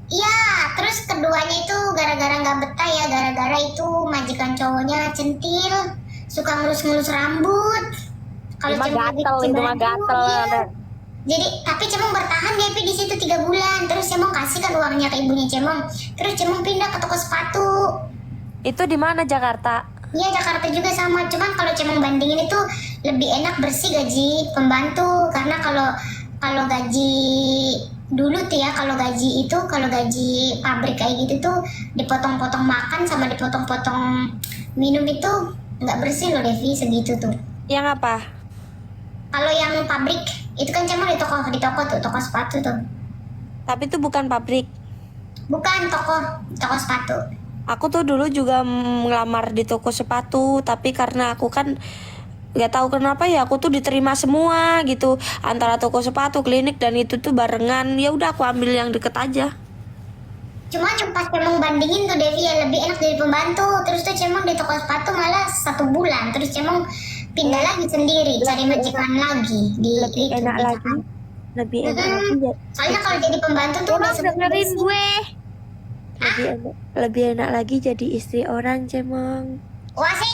[SPEAKER 3] Iya, terus keduanya itu gara-gara nggak betah ya, gara-gara itu majikan cowoknya centil, suka ngelus-ngelus rambut. Kalau
[SPEAKER 4] Itu mah gatel, itu mah gatel.
[SPEAKER 3] Iya. Jadi tapi Cemong bertahan Devi di situ 3 bulan, terus Cemong kasih kan uangnya ke ibunya Cemong, terus Cemong pindah ke toko sepatu.
[SPEAKER 4] Itu di mana, Jakarta?
[SPEAKER 3] Iya Jakarta juga sama, cuman kalau Cemong bandingin itu lebih enak bersih gaji pembantu, karena kalau gaji dulu tuh ya, kalau gaji pabrik kayak gitu tuh dipotong-potong makan sama dipotong-potong minum itu nggak bersih loh Devi, segitu tuh.
[SPEAKER 4] Yang apa?
[SPEAKER 3] Kalau yang pabrik itu kan Cemong di toko sepatu tuh.
[SPEAKER 4] Tapi itu bukan pabrik.
[SPEAKER 3] Bukan toko sepatu.
[SPEAKER 4] Aku tuh dulu juga ngelamar di toko sepatu, tapi karena aku kan nggak tahu kenapa ya aku tuh diterima semua gitu, antara toko sepatu, klinik dan itu tuh barengan. Ya udah aku ambil yang deket aja.
[SPEAKER 3] Cuma pas Cemong bandingin tuh Devi ya lebih enak jadi pembantu. Terus tuh Cemong di toko sepatu malah 1 bulan, terus Cemong pindah lagi sendiri cari majikan lagi
[SPEAKER 4] Lebih enak lagi ya.
[SPEAKER 3] Soalnya kalau jadi pembantu tuh udah
[SPEAKER 4] dengerin gue. Lebih enak lagi jadi istri orang, Cemong.
[SPEAKER 3] Wasik.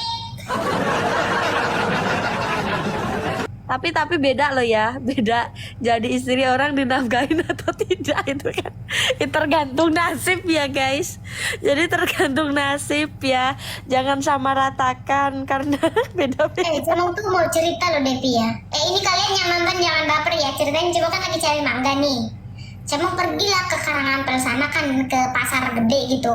[SPEAKER 4] Tapi beda loh ya, beda jadi istri orang dinafkahin atau tidak itu kan itu tergantung nasib ya guys. Jadi tergantung nasib ya, jangan sama ratakan karena beda-beda.
[SPEAKER 3] Cemong tuh mau cerita loh Devi ya. Ini kalian yang nonton jangan baper ya, ceritain Cemong kan lagi cari mangga nih. Cemong pergilah ke Karangampel sana kan, ke pasar gede gitu.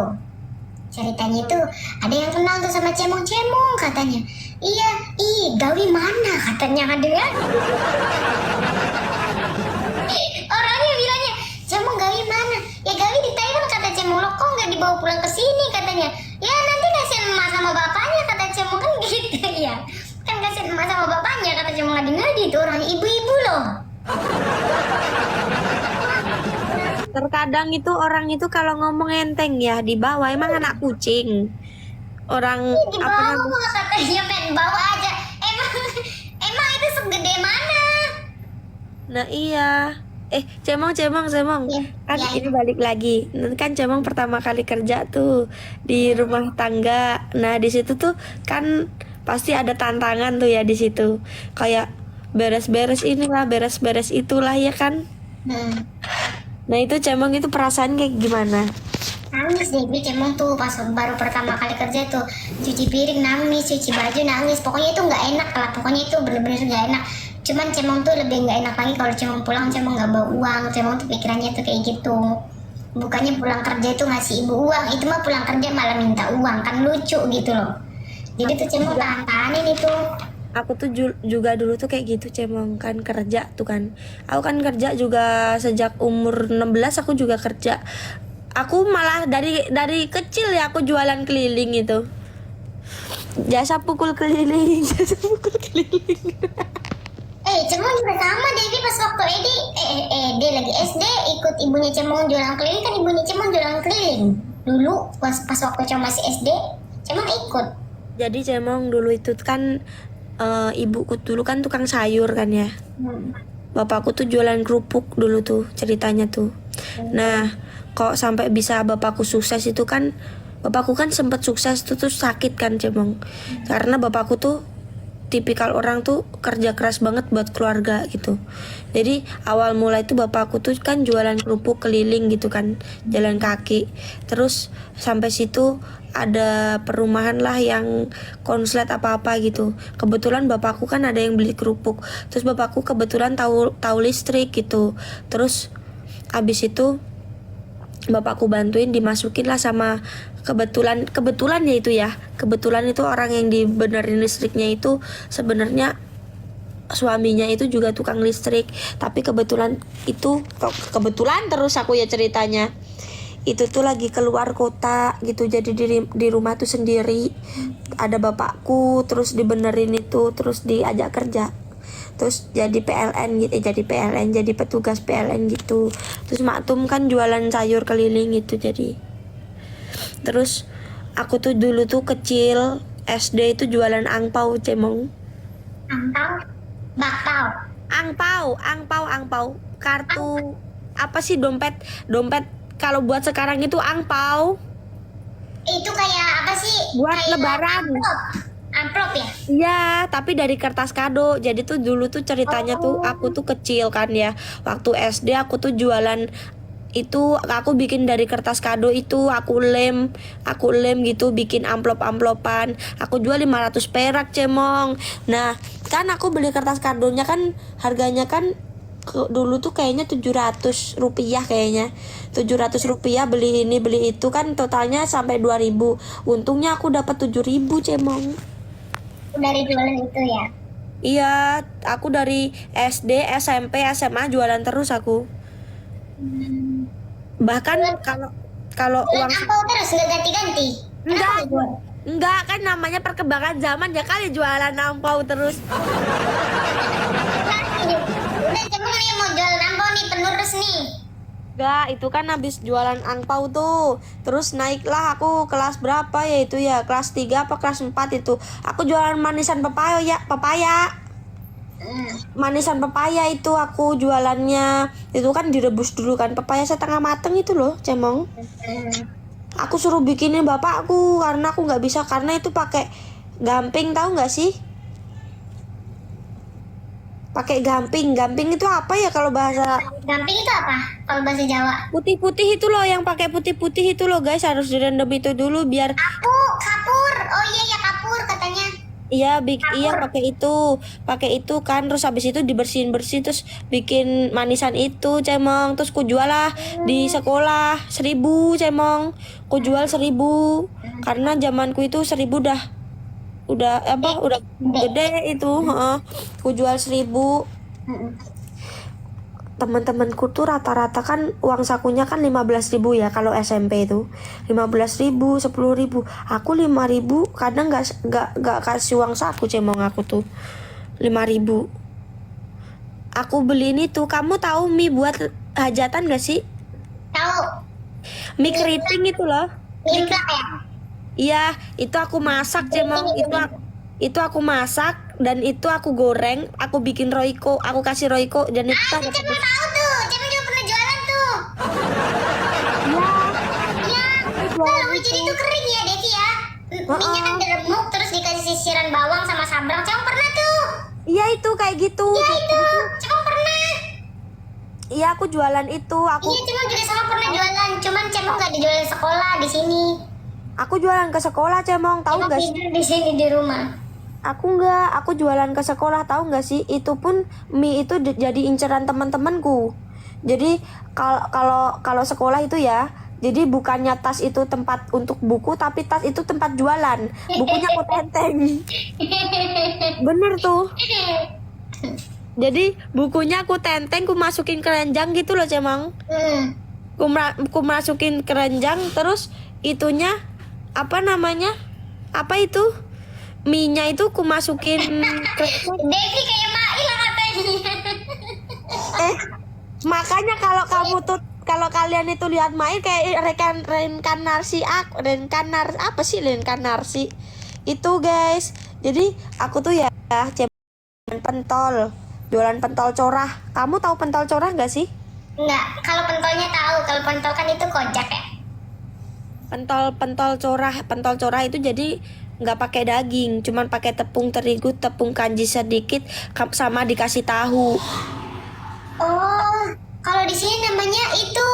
[SPEAKER 3] Ceritanya itu ada yang kenal tuh sama Cemong katanya. Iya, Gawi mana katanya ada ya. Orangnya bilangnya, Cemong Gawi mana? Ya Gawi di Taiwan kata Cemong, lo kok nggak dibawa pulang ke sini katanya. Ya nanti kasihan emak sama bapaknya kata Cemong kan gitu ya. Kan kasihan emak sama bapaknya kata Cemong, ngadi-ngadi itu orang ibu-ibu loh.
[SPEAKER 4] Terkadang itu orang itu kalau ngomong enteng ya di bawah emang anak kucing. Orang
[SPEAKER 3] Di bawah katanya main bawa aja. Emang itu segede mana?
[SPEAKER 4] Nah iya. Cemong
[SPEAKER 3] Ya,
[SPEAKER 4] kan
[SPEAKER 3] ya,
[SPEAKER 4] ini balik lagi. Kan Cemong pertama kali kerja tuh di rumah tangga. Nah di situ tuh kan pasti ada tantangan tuh ya di situ. Kayak beres-beres inilah, beres-beres itulah ya kan. Nah itu Cemong itu perasaan kayak gimana?
[SPEAKER 3] Nangis Devi Cemong tuh pas baru pertama kali kerja tuh, cuci piring nangis, cuci baju nangis, pokoknya itu nggak enak lah, pokoknya itu bener-bener nggak enak. Cuman Cemong tuh lebih nggak enak lagi kalau Cemong pulang, Cemong nggak bawa uang. Cemong tuh pikirannya tuh kayak gitu, bukannya pulang kerja itu ngasih ibu uang, itu mah pulang kerja malah minta uang, kan lucu gitu loh. Jadi tuh Cemong tahan-tahanin itu.
[SPEAKER 4] Aku tuh juga dulu tuh kayak gitu Cemong, kan kerja tuh kan. Aku kan kerja juga sejak umur 16 aku juga kerja. Aku malah dari kecil ya aku jualan keliling itu. Jasa pukul keliling.
[SPEAKER 3] Cemong juga sama Devi pas waktu Ede lagi SD ikut ibunya Cemong jualan keliling, kan ibunya Cemong jualan keliling. Dulu pas waktu Cemong masih SD, Cemong ikut.
[SPEAKER 4] Jadi Cemong dulu itu kan ibuku dulu kan tukang sayur kan ya. Bapakku tuh jualan kerupuk dulu tuh ceritanya tuh. Nah, kok sampai bisa bapakku sukses itu kan bapakku kan sempat sukses tuh terus sakit kan cemong. Karena bapakku tuh tipikal orang tuh kerja keras banget buat keluarga gitu. Jadi awal mulai itu bapakku tuh kan jualan kerupuk keliling gitu kan, jalan kaki. Terus sampai situ ada perumahan lah yang konslet apa-apa gitu. Kebetulan bapakku kan ada yang beli kerupuk. Terus bapakku kebetulan tahu listrik gitu. Terus habis itu bapakku bantuin dimasukin lah sama kebetulan itu orang yang dibenerin listriknya itu sebenarnya suaminya itu juga tukang listrik, tapi kebetulan terus aku ya ceritanya itu tuh lagi keluar kota gitu, jadi di rumah tuh sendiri ada bapakku, terus dibenerin itu, terus diajak kerja, terus jadi jadi petugas PLN gitu. Terus maktum kan jualan sayur keliling gitu. Jadi terus aku tuh dulu tuh kecil SD itu jualan angpau cemong. Angpau kartu apa sih, dompet kalau buat sekarang itu angpau.
[SPEAKER 3] Itu kayak apa sih?
[SPEAKER 4] Buat
[SPEAKER 3] kayak
[SPEAKER 4] lebaran.
[SPEAKER 3] Amplop ya?
[SPEAKER 4] Iya, tapi dari kertas kado. Jadi tuh dulu tuh ceritanya tuh aku tuh kecil kan ya. Waktu SD aku tuh jualan itu, aku bikin dari kertas kado itu, aku lem gitu, bikin amplop-amplopan. Aku jual 500 perak cemong. Nah, kan aku beli kertas kadonya kan harganya kan dulu tuh kayaknya 700 rupiah kayaknya. 700 rupiah beli ini beli itu kan totalnya sampai 2000. Untungnya aku dapat 7000 cemong.
[SPEAKER 3] Dari jualan itu ya?
[SPEAKER 4] Iya, aku dari SD, SMP, SMA jualan terus aku. Bahkan kalau uang
[SPEAKER 3] Angpau terus nggak ganti-ganti?
[SPEAKER 4] enggak kan namanya perkembangan zaman ya kali jualan angpau terus.
[SPEAKER 3] Udah cemong nih mau jualan angpau nih penerus nih.
[SPEAKER 4] Enggak, itu kan habis jualan angpau tuh. Terus naiklah aku kelas berapa ya itu ya, kelas 3 apa kelas 4 itu. Aku jualan manisan papaya. Manisan papaya itu aku jualannya. Itu kan direbus dulu kan, papaya setengah mateng itu loh, cemong. Aku suruh bikinin bapakku karena aku nggak bisa, karena itu pakai gamping, tahu nggak sih? Pakai gamping itu apa ya kalau bahasa?
[SPEAKER 3] Gamping itu apa kalau bahasa Jawa?
[SPEAKER 4] Putih-putih itu loh, yang pakai putih-putih itu loh guys, harus direndam itu dulu biar
[SPEAKER 3] Kapur. Oh iya kapur katanya.
[SPEAKER 4] iya pakai itu kan, terus habis itu dibersihin terus bikin manisan itu cemong. Terus ku jual lah di sekolah 1000 cemong, ku jual 1000 karena zamanku itu 1000 udah gede itu. Ku jual 1000. Teman-temanku tuh rata-rata kan uang sakunya kan 15.000 ya kalau SMP itu. 15.000, 10.000. Aku 5.000 kadang nggak kasih uang saku cemong aku tuh. 5.000. Aku beli ini tuh, kamu tahu mie buat hajatan gak sih?
[SPEAKER 3] Tahu.
[SPEAKER 4] Mie keriting itu loh.
[SPEAKER 3] Mie ya?
[SPEAKER 4] Iya, itu aku masak cemong. Itu aku masak dan itu aku goreng, aku bikin roiko, aku kasih roiko dan itu
[SPEAKER 3] Cemong tahu tuh, Cemong juga pernah jualan tuh. Iya. Kalau jadi itu kering ya Devi ya. Minyak kan diremuk terus dikasih sisiran bawang sama sabrang. Cemong pernah tuh.
[SPEAKER 4] Iya itu kayak gitu.
[SPEAKER 3] Iya itu, Cemong pernah.
[SPEAKER 4] Iya aku jualan itu.
[SPEAKER 3] Iya Cemong juga sama pernah jualan, cuman Cemong nggak dijualan sekolah di sini.
[SPEAKER 4] Aku jualan ke sekolah cemong, tahu nggak sih?
[SPEAKER 3] Di sini di rumah.
[SPEAKER 4] Aku jualan ke sekolah, tahu nggak sih? Itu pun mie itu jadi inceran teman-temanku. Jadi kalau sekolah itu ya, jadi bukannya tas itu tempat untuk buku, tapi tas itu tempat jualan. Bukunya aku tenteng. Bener tuh. Jadi bukunya aku tenteng, ku masukin keranjang gitu loh cemong. Ku masukin keranjang, terus itunya apa namanya? Apa itu? Mie-nya itu ku masukin ke
[SPEAKER 3] Devi kayak Mail katanya.
[SPEAKER 4] Makanya kalau kalian itu lihat Mail kayak reinkarnasi itu guys. Jadi aku tuh ya jualan pentol corah. Kamu tahu pentol corah nggak sih?
[SPEAKER 3] Enggak, kalau pentolnya tahu. Kalau pentol kan itu kojak ya.
[SPEAKER 4] pentol corah itu jadi nggak pakai daging, cuman pakai tepung terigu, tepung kanji sedikit, sama dikasih tahu.
[SPEAKER 3] Oh, kalau di sini namanya itu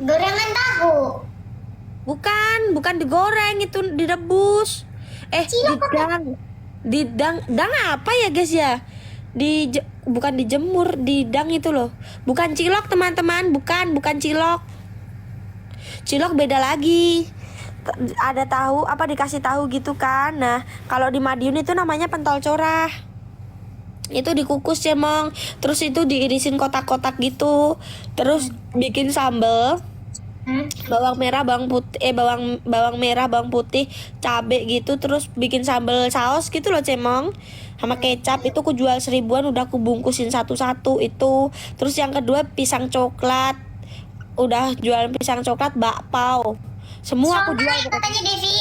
[SPEAKER 3] gorengan tahu.
[SPEAKER 4] Bukan digoreng, itu direbus. Didang apa ya guys ya? Bukan dijemur, didang itu loh. Bukan cilok teman-teman, bukan cilok. Cilok beda lagi. Ada tahu apa dikasih tahu gitu kan. Nah, kalau di Madiun itu namanya pentol corah. Itu dikukus cemong, terus itu diirisin kotak-kotak gitu. Terus bikin sambal. Bawang merah, bawang merah, bawang putih, cabe gitu, terus bikin sambal saus gitu loh cemong, sama kecap. Itu aku jual 1000-an, udah aku bungkusin satu-satu itu. Terus yang kedua pisang coklat, udah jualan pisang coklat, bakpao, semua aku jual.
[SPEAKER 3] Katanya Devi.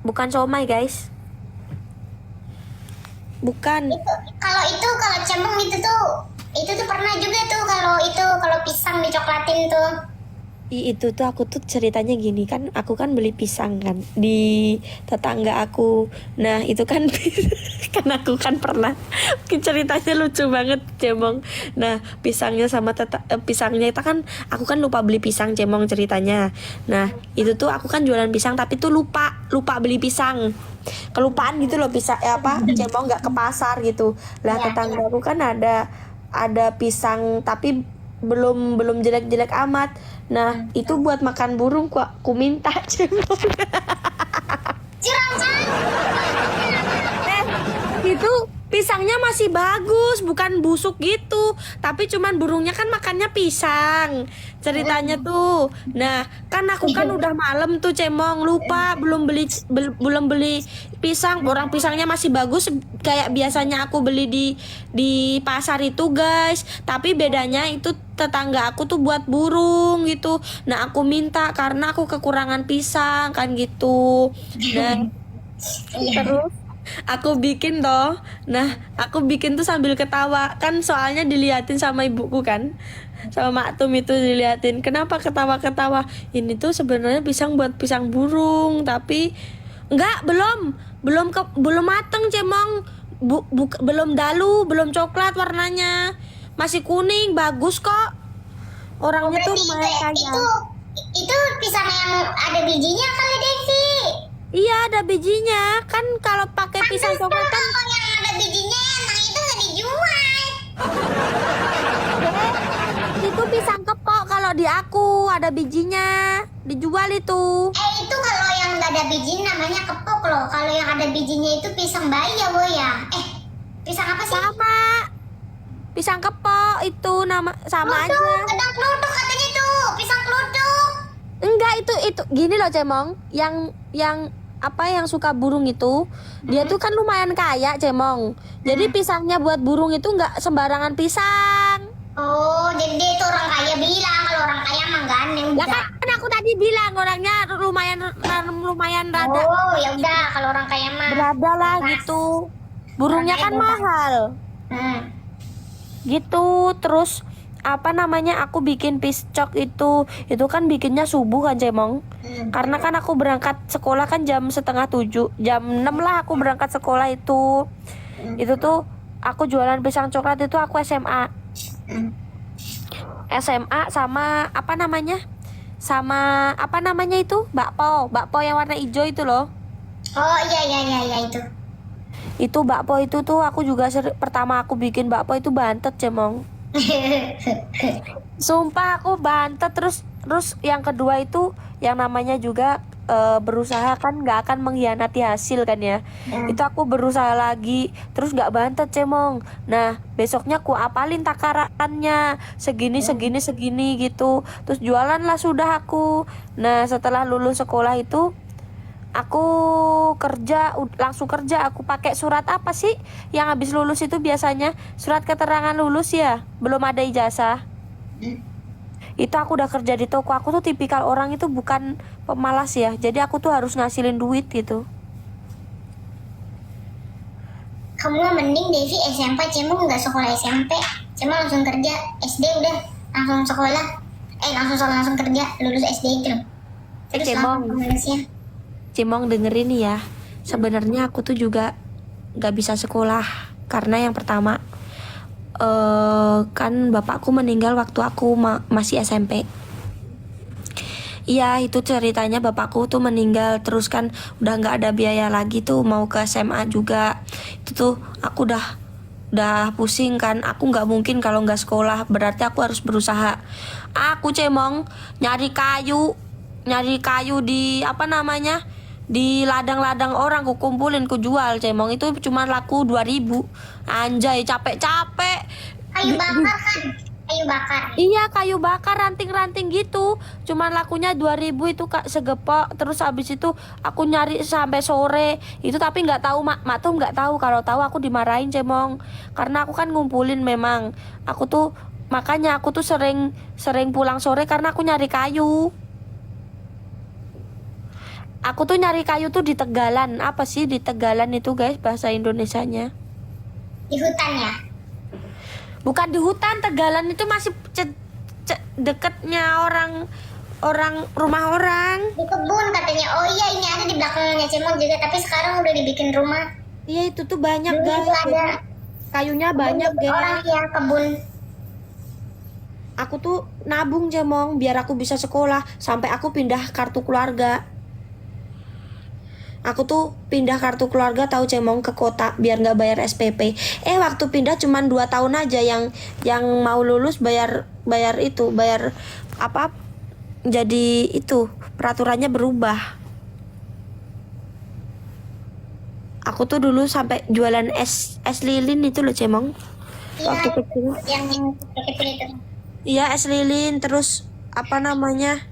[SPEAKER 4] Bukan somai guys, bukan.
[SPEAKER 3] Kalau cemong itu tuh pernah juga tuh, kalau pisang dicoklatin tuh.
[SPEAKER 4] Itu tuh aku tuh ceritanya gini kan, aku kan beli pisang kan di tetangga aku. Nah itu kan kan aku kan pernah, ceritanya lucu banget cemong. Nah pisangnya pisangnya itu kan aku kan lupa beli pisang cemong ceritanya. Nah itu tuh aku kan jualan pisang tapi tuh lupa beli pisang, kelupaan gitu loh, cemong nggak ke pasar gitu. Lah tetanggaku kan ada pisang tapi belum jelek-jelek amat. Nah itu buat makan burung ku minta cemong. Itu pisangnya masih bagus, bukan busuk gitu, tapi cuman burungnya kan makannya pisang ceritanya tuh. Nah kan aku kan udah malam tuh cemong, lupa belum beli pisang. Orang pisangnya masih bagus kayak biasanya aku beli di pasar itu guys, tapi bedanya itu tetangga aku tuh buat burung gitu. Nah aku minta karena aku kekurangan pisang kan gitu. Dan terus aku bikin toh. Nah aku bikin tuh sambil ketawa kan, soalnya diliatin sama ibuku kan, sama Mak Tum itu diliatin. Kenapa ketawa-ketawa? Ini tuh sebenarnya pisang buat pisang burung, tapi enggak, belum mateng cemong. Belum dalu, belum coklat warnanya, masih kuning, bagus kok. Orangnya tuh lumayan kaya.
[SPEAKER 3] Itu pisang yang ada bijinya kali Devi.
[SPEAKER 4] Iya ada bijinya kan, kalau pakai pisang coklat kan.
[SPEAKER 3] Kalau yang ada bijinya emang itu nggak dijual.
[SPEAKER 4] Itu pisang kepok, kalau di aku ada bijinya, dijual itu.
[SPEAKER 3] Itu kalau yang nggak ada biji namanya kepok loh. Kalau yang ada bijinya itu pisang bayi ya boy ya. Pisang apa sih?
[SPEAKER 4] Sama pisang kepok itu nama sama
[SPEAKER 3] Kluduk,
[SPEAKER 4] aja.
[SPEAKER 3] Kedang kluduk katanya tuh, pisang kluduk.
[SPEAKER 4] Enggak, itu gini loh cemong, yang suka burung itu, dia tuh kan lumayan kaya cemong. Jadi pisangnya buat burung itu nggak sembarangan pisang.
[SPEAKER 3] Oh, jadi dia itu orang kaya bilang. Kalau orang kaya mah enggak aneh.
[SPEAKER 4] Ya kan aku tadi bilang orangnya lumayan rada.
[SPEAKER 3] Oh, ya udah kalau orang kaya mah.
[SPEAKER 4] Berada lah gitu. Burungnya kan mahal. Gitu. Terus aku bikin piscok itu kan bikinnya subuh kan cemong. Karena kan aku berangkat sekolah kan jam 6:30, jam 6 lah aku berangkat sekolah itu. Itu tuh aku jualan pisang coklat itu aku SMA sama apa namanya itu bakpo yang warna hijau itu loh.
[SPEAKER 3] Oh iya itu.
[SPEAKER 4] Itu bakpo itu tuh aku juga pertama aku bikin bakpo itu bantet cemong. Sumpah aku bantet. Terus yang kedua itu yang namanya juga berusaha kan nggak akan mengkhianati hasil kan ya. Itu aku berusaha lagi terus nggak bantet cemong. Nah besoknya aku apalin takarannya segini gitu. Terus jualan lah sudah aku. Nah setelah lulus sekolah itu aku langsung kerja. Aku pakai surat apa sih yang habis lulus itu biasanya? Surat keterangan lulus ya, belum ada ijazah. Itu aku udah kerja di toko. Aku tuh tipikal orang itu bukan pemalas ya, jadi aku tuh harus ngasilin duit gitu.
[SPEAKER 3] Kamu mah mending Devi SMP, Cemong nggak sekolah SMP. Cemong langsung kerja, SD udah langsung sekolah. langsung kerja, lulus SD itu loh. Terus
[SPEAKER 4] Cemong.
[SPEAKER 3] langsung ke Malaysia.
[SPEAKER 4] Cemong dengerin nih ya. Sebenarnya aku tuh juga nggak bisa sekolah karena yang pertama kan bapakku meninggal waktu aku masih SMP. Iya, itu ceritanya bapakku tuh meninggal, terus kan udah nggak ada biaya lagi tuh mau ke SMA juga. Itu tuh aku udah pusing kan, aku nggak mungkin kalau nggak sekolah, berarti aku harus berusaha. Aku Cemong nyari kayu di apa namanya, di ladang-ladang orang, ku kumpulin, ku jual Cemong. Itu cuma laku 2.000. Anjay, capek-capek.
[SPEAKER 3] Kayu bakar kan? Kayu bakar.
[SPEAKER 4] Iya, kayu bakar ranting-ranting gitu. Cuman lakunya 2.000 itu Kak, segepok. Terus habis itu aku nyari sampai sore. Itu tapi nggak tahu mak tuh nggak tahu. Kalau tahu aku dimarahin Cemong. Karena aku kan ngumpulin memang. Makanya aku tuh sering pulang sore karena aku nyari kayu. Aku tuh nyari kayu tuh di Tegalan. Apa sih di Tegalan itu guys bahasa Indonesianya?
[SPEAKER 3] Di hutan ya?
[SPEAKER 4] Bukan di hutan, Tegalan itu masih deketnya rumah orang.
[SPEAKER 3] Di kebun katanya. Oh iya, ini ada di belakangnya Cemong juga, tapi sekarang udah dibikin rumah.
[SPEAKER 4] Iya, itu tuh banyak
[SPEAKER 3] Dulu
[SPEAKER 4] guys.
[SPEAKER 3] itu ada
[SPEAKER 4] Kayunya banyak
[SPEAKER 3] kebun orang
[SPEAKER 4] guys.
[SPEAKER 3] ya, kebun.
[SPEAKER 4] Aku tuh nabung Cemong biar aku bisa sekolah sampai aku pindah kartu keluarga. Aku tuh pindah kartu keluarga tahu Cemong ke kota biar nggak bayar SPP. Waktu pindah cuman 2 tahun aja, yang mau lulus bayar apa? Jadi itu peraturannya berubah. Aku tuh dulu sampai jualan es lilin itu loh Cemong.
[SPEAKER 3] Iya,
[SPEAKER 4] Waktu kecil.
[SPEAKER 3] yang kecil itu.
[SPEAKER 4] Iya, es lilin, terus apa namanya?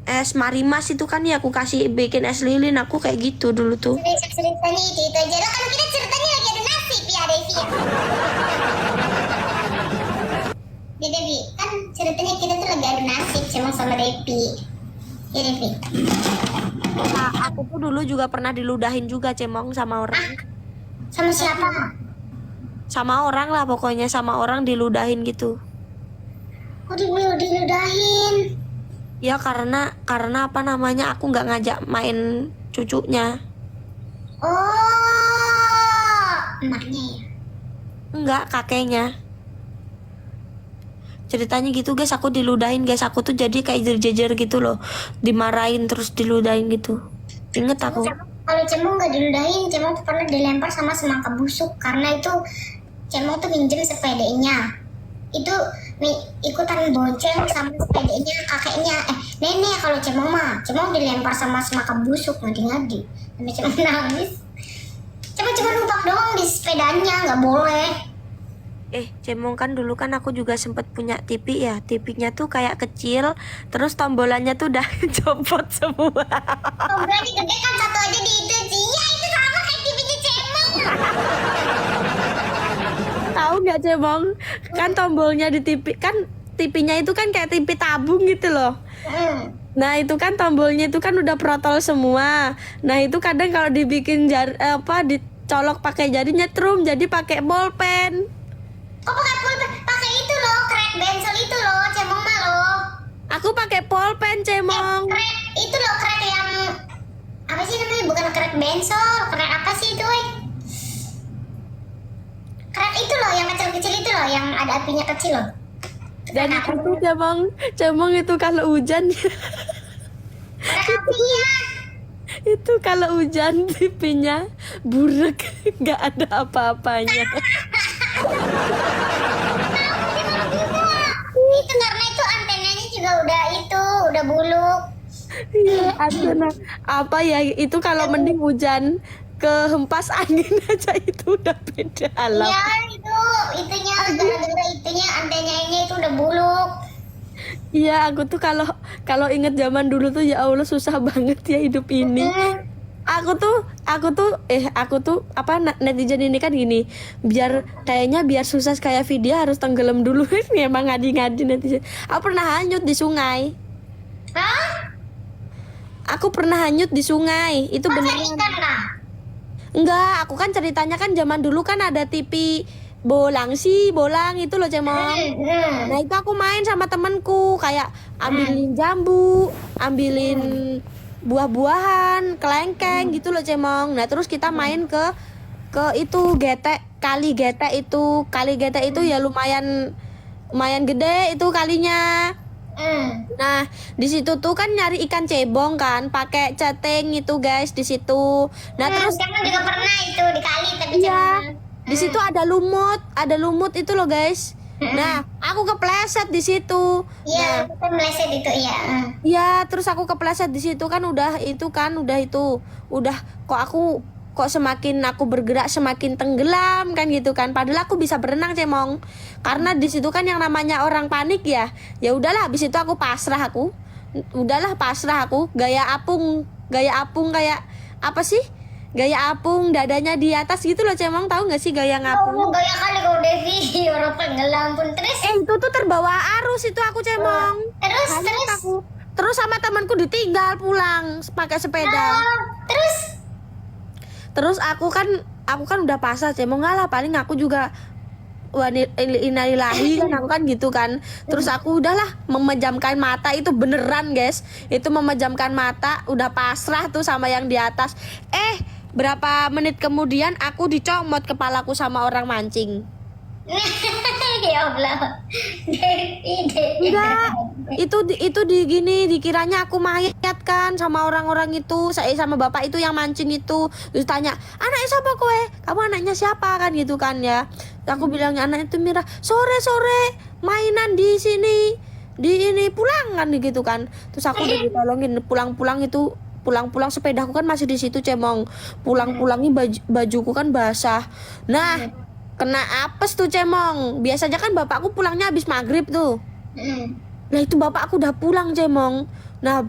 [SPEAKER 4] Es marimas itu kan ya aku kasih bikin es lilin, aku kayak gitu dulu tuh.
[SPEAKER 3] Ceritanya itu aja. Lo kan kita ceritanya lagi ada nasib ya, Devi ya. Ya Devi, kan ceritanya kita tuh lagi ada nasib Cemong sama Devi. Ya Devi.
[SPEAKER 4] Nah, aku tuh dulu juga pernah diludahin juga Cemong sama orang.
[SPEAKER 3] Sama siapa?
[SPEAKER 4] Sama orang lah pokoknya, sama orang diludahin gitu.
[SPEAKER 3] Oh, diludahin.
[SPEAKER 4] Ya karena apa namanya, aku nggak ngajak main cucunya.
[SPEAKER 3] Oh, emaknya ya.
[SPEAKER 4] Enggak, kakeknya. Ceritanya gitu guys, aku diludahin guys. Aku tuh jadi kayak jejer gitu loh, dimarahin terus diludahin gitu. Ingat aku.
[SPEAKER 3] Kalau Cemong nggak diludahin, Cemong tuh pernah dilempar sama semangka busuk karena itu Cemong tuh minjem sepedanya. Itu ikutan bonceng sama sepedanya kakeknya, nenek. Kalau Cemong dilempar sama semangka busuk, ngadi-ngadi sampai Cemong nangis. Cuma numpak doang di sepedanya, nggak boleh.
[SPEAKER 4] Cemong kan dulu kan aku juga sempet punya TV ya. TV-nya tuh kayak kecil, terus tombolannya tuh udah copot semua.
[SPEAKER 3] Tombolnya gede kan, satu aja di itu sih. Ya itu sama kayak TV-nya Cemong.
[SPEAKER 4] Tahu nggak Cemong? Kan tombolnya di TV kan, TV-nya itu kan kayak TV tabung gitu loh. Nah itu kan tombolnya itu kan udah protol semua. Nah itu kadang kalau dibikin dicolok pakai jari nyetrum, jadi pakai bolpen.
[SPEAKER 3] Oh, pakai pulpen, pakai itu loh, crack pencil itu loh, Cemong mah loh.
[SPEAKER 4] Aku pakai polpen Cemong.
[SPEAKER 3] Crack itu loh, crack yang apa sih namanya? Bukan crack bensol, crack apa sih itu, woy? Crack itu loh, yang kecil-kecil itu loh, yang ada apinya kecil loh.
[SPEAKER 4] Dan itu Cemong itu kalau hujan
[SPEAKER 3] Crack apinya.
[SPEAKER 4] itu kalau hujan TV-nya burek, nggak ada apa-apanya.
[SPEAKER 3] Itu karena itu antenanya juga udah buluk.
[SPEAKER 4] Iya, antena apa ya itu kalau mending hujan kehempas angin aja itu udah beda alam.
[SPEAKER 3] Iya, itunya gara-gara itunya antenanya itu udah buluk.
[SPEAKER 4] Iya, aku tuh kalau inget zaman dulu tuh ya Allah susah banget ya hidup ini. Aku tuh apa netizen ini kan gini, biar susah kayak video harus tenggelam dulu. Ini emang ngadi-ngadi netizen. Aku pernah hanyut di sungai.
[SPEAKER 3] Hah?
[SPEAKER 4] Aku pernah hanyut di sungai. Itu beneran.
[SPEAKER 3] Ikan kah?
[SPEAKER 4] Enggak, aku kan ceritanya kan zaman dulu kan ada TV bolang itu loh Cemong. Nah itu aku main sama temenku kayak ambilin jambu, ambilin buah-buahan, kelengkeng gitu loh Cemong. Nah terus kita main ke itu getek, kali getek itu ya lumayan gede itu kalinya. Nah di situ tuh kan nyari ikan cebong kan, pakai ceteng itu guys di situ. Nah terus
[SPEAKER 3] Cemong juga pernah itu di kali tapi
[SPEAKER 4] iya,
[SPEAKER 3] Cemong.
[SPEAKER 4] di situ ada lumut itu loh guys. Nah aku kepleset di situ.
[SPEAKER 3] Iya,
[SPEAKER 4] Nah
[SPEAKER 3] kita meleset itu ya.
[SPEAKER 4] ya terus aku kepleset di situ kan udah kok semakin aku bergerak semakin tenggelam kan gitu kan, padahal aku bisa berenang Cemong, karena di situ kan yang namanya orang panik ya udahlah, habis itu aku pasrah gaya apung kayak apa sih, gaya apung dadanya di atas gitu loh Cemong, tahu nggak sih gaya ngapung?
[SPEAKER 3] Oh, gaya kali kau Devi, orang tenggelam pun terus.
[SPEAKER 4] Itu tuh terbawa arus itu aku Cemong. Terus sama temanku ditinggal pulang pakai sepeda. Terus aku kan udah pasrah Cemong, ngalah paling aku juga innalillahi kan, aku kan gitu kan. Terus aku udahlah memejamkan mata, itu beneran guys, itu memejamkan mata, udah pasrah tuh sama yang di atas. Berapa menit kemudian aku dicomot kepalaku sama orang mancing.
[SPEAKER 3] Ya Allah.
[SPEAKER 4] Enggak, itu dikiranya aku mayat kan sama orang-orang itu, saya sama bapak itu yang mancing itu. Terus tanya, anak siapa kowe? Kamu anaknya siapa kan gitu kan ya. Aku bilangnya anak itu Mira. Sore mainan di sini, di ini pulang kan gitu kan. Terus aku udah ditolongin pulang sepedaku kan masih di situ Cemong. Pulangnya bajuku kan basah. Nah kena apes tuh Cemong. Biasanya kan bapakku pulangnya habis maghrib tuh. Nah itu bapakku udah pulang Cemong. Nah